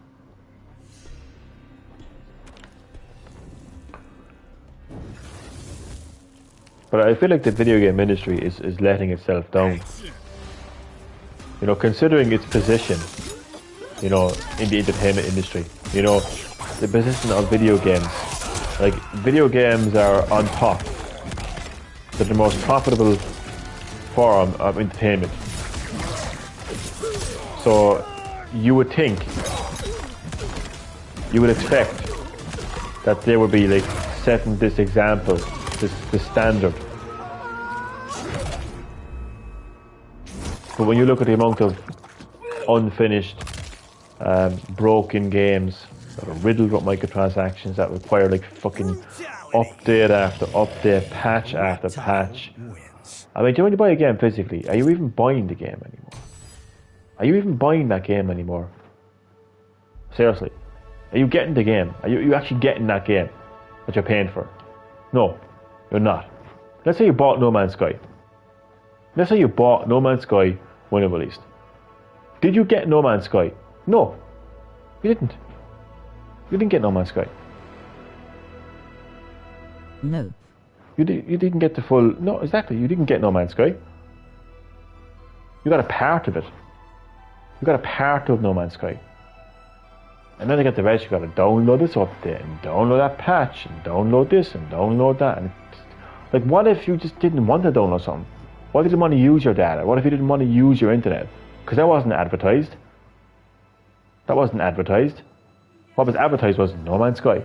But I feel like the video game industry is letting itself down. You know, considering its position, you know, in the entertainment industry. You know, the position of video games. Like, video games are on top. They're the most profitable form of entertainment. So, you would think, you would expect that they would be like setting this example, this standard. But when you look at the amount of unfinished, broken games that are riddled with microtransactions that require like fucking update after update, patch after patch. I mean, do you when you buy a game physically, are you even buying the game anymore? Are you even buying that game anymore? Seriously. Are you getting the game? Are you actually getting that game that you're paying for? No, you're not. Let's say you bought No Man's Sky. Let's say you bought No Man's Sky when it released. Did you get No Man's Sky? No, you didn't. You didn't get No Man's Sky. No. You didn't get the full... No, exactly. You didn't get No Man's Sky. You got a part of it. You got a part of No Man's Sky. And then to get the rest, you got to download this update and download that patch and download this and download that. And like, what if you just didn't want to download something? What if you didn't want to use your data? What if you didn't want to use your internet? Because that wasn't advertised. That wasn't advertised. What was advertised was No Man's Sky.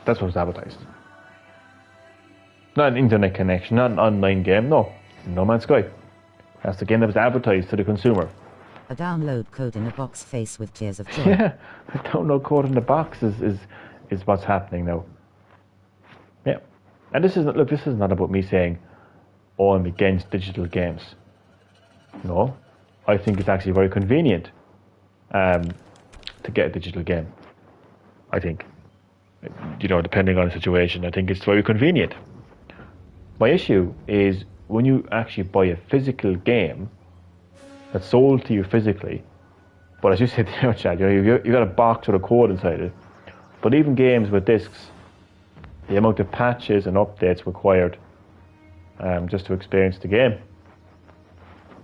That's what was advertised. Not an internet connection, not an online game, no. No Man's Sky. That's the game that was advertised to the consumer. A download code in a box face with tears of joy. Yeah, a download code in the box is what's happening now. Yeah. And this is not about me saying, oh, I'm against digital games. No. I think it's actually very convenient to get a digital game. I think. You know, depending on the situation, I think it's very convenient. My issue is when you actually buy a physical game that's sold to you physically, but as you said there, Chad, you got a box with a code inside it. But even games with discs, the amount of patches and updates required just to experience the game.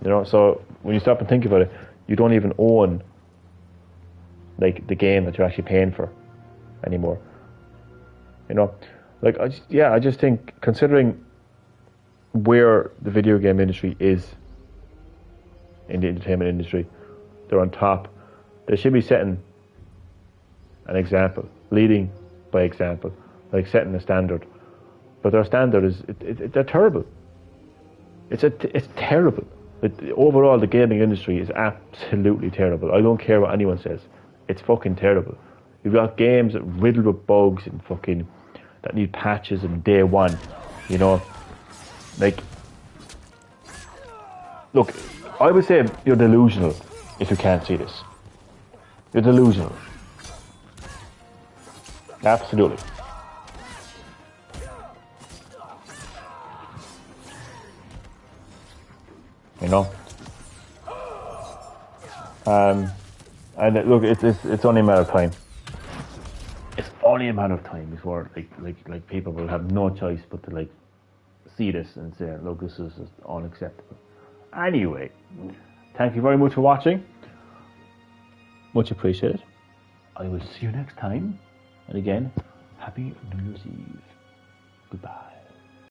You know, so when you stop and think about it, you don't even own like the game that you're actually paying for anymore. You know, like I just think considering where the video game industry is in the entertainment industry, they're on top. They should be setting an example, leading by example, like setting a standard. But their standard is they're terrible. It's terrible. Overall, the gaming industry is absolutely terrible. I don't care what anyone says. It's fucking terrible. You've got games that riddled with bugs and fucking that need patches in day one. You know, like, look, I would say you're delusional if you can't see this. You're delusional. Absolutely. You know, and look, it's only a matter of time. It's only a matter of time before like people will have no choice but to like see this and say, look, this is just unacceptable. Anyway, thank you very much for watching. Much appreciated. I will see you next time. And again, happy New Year's Eve. Goodbye.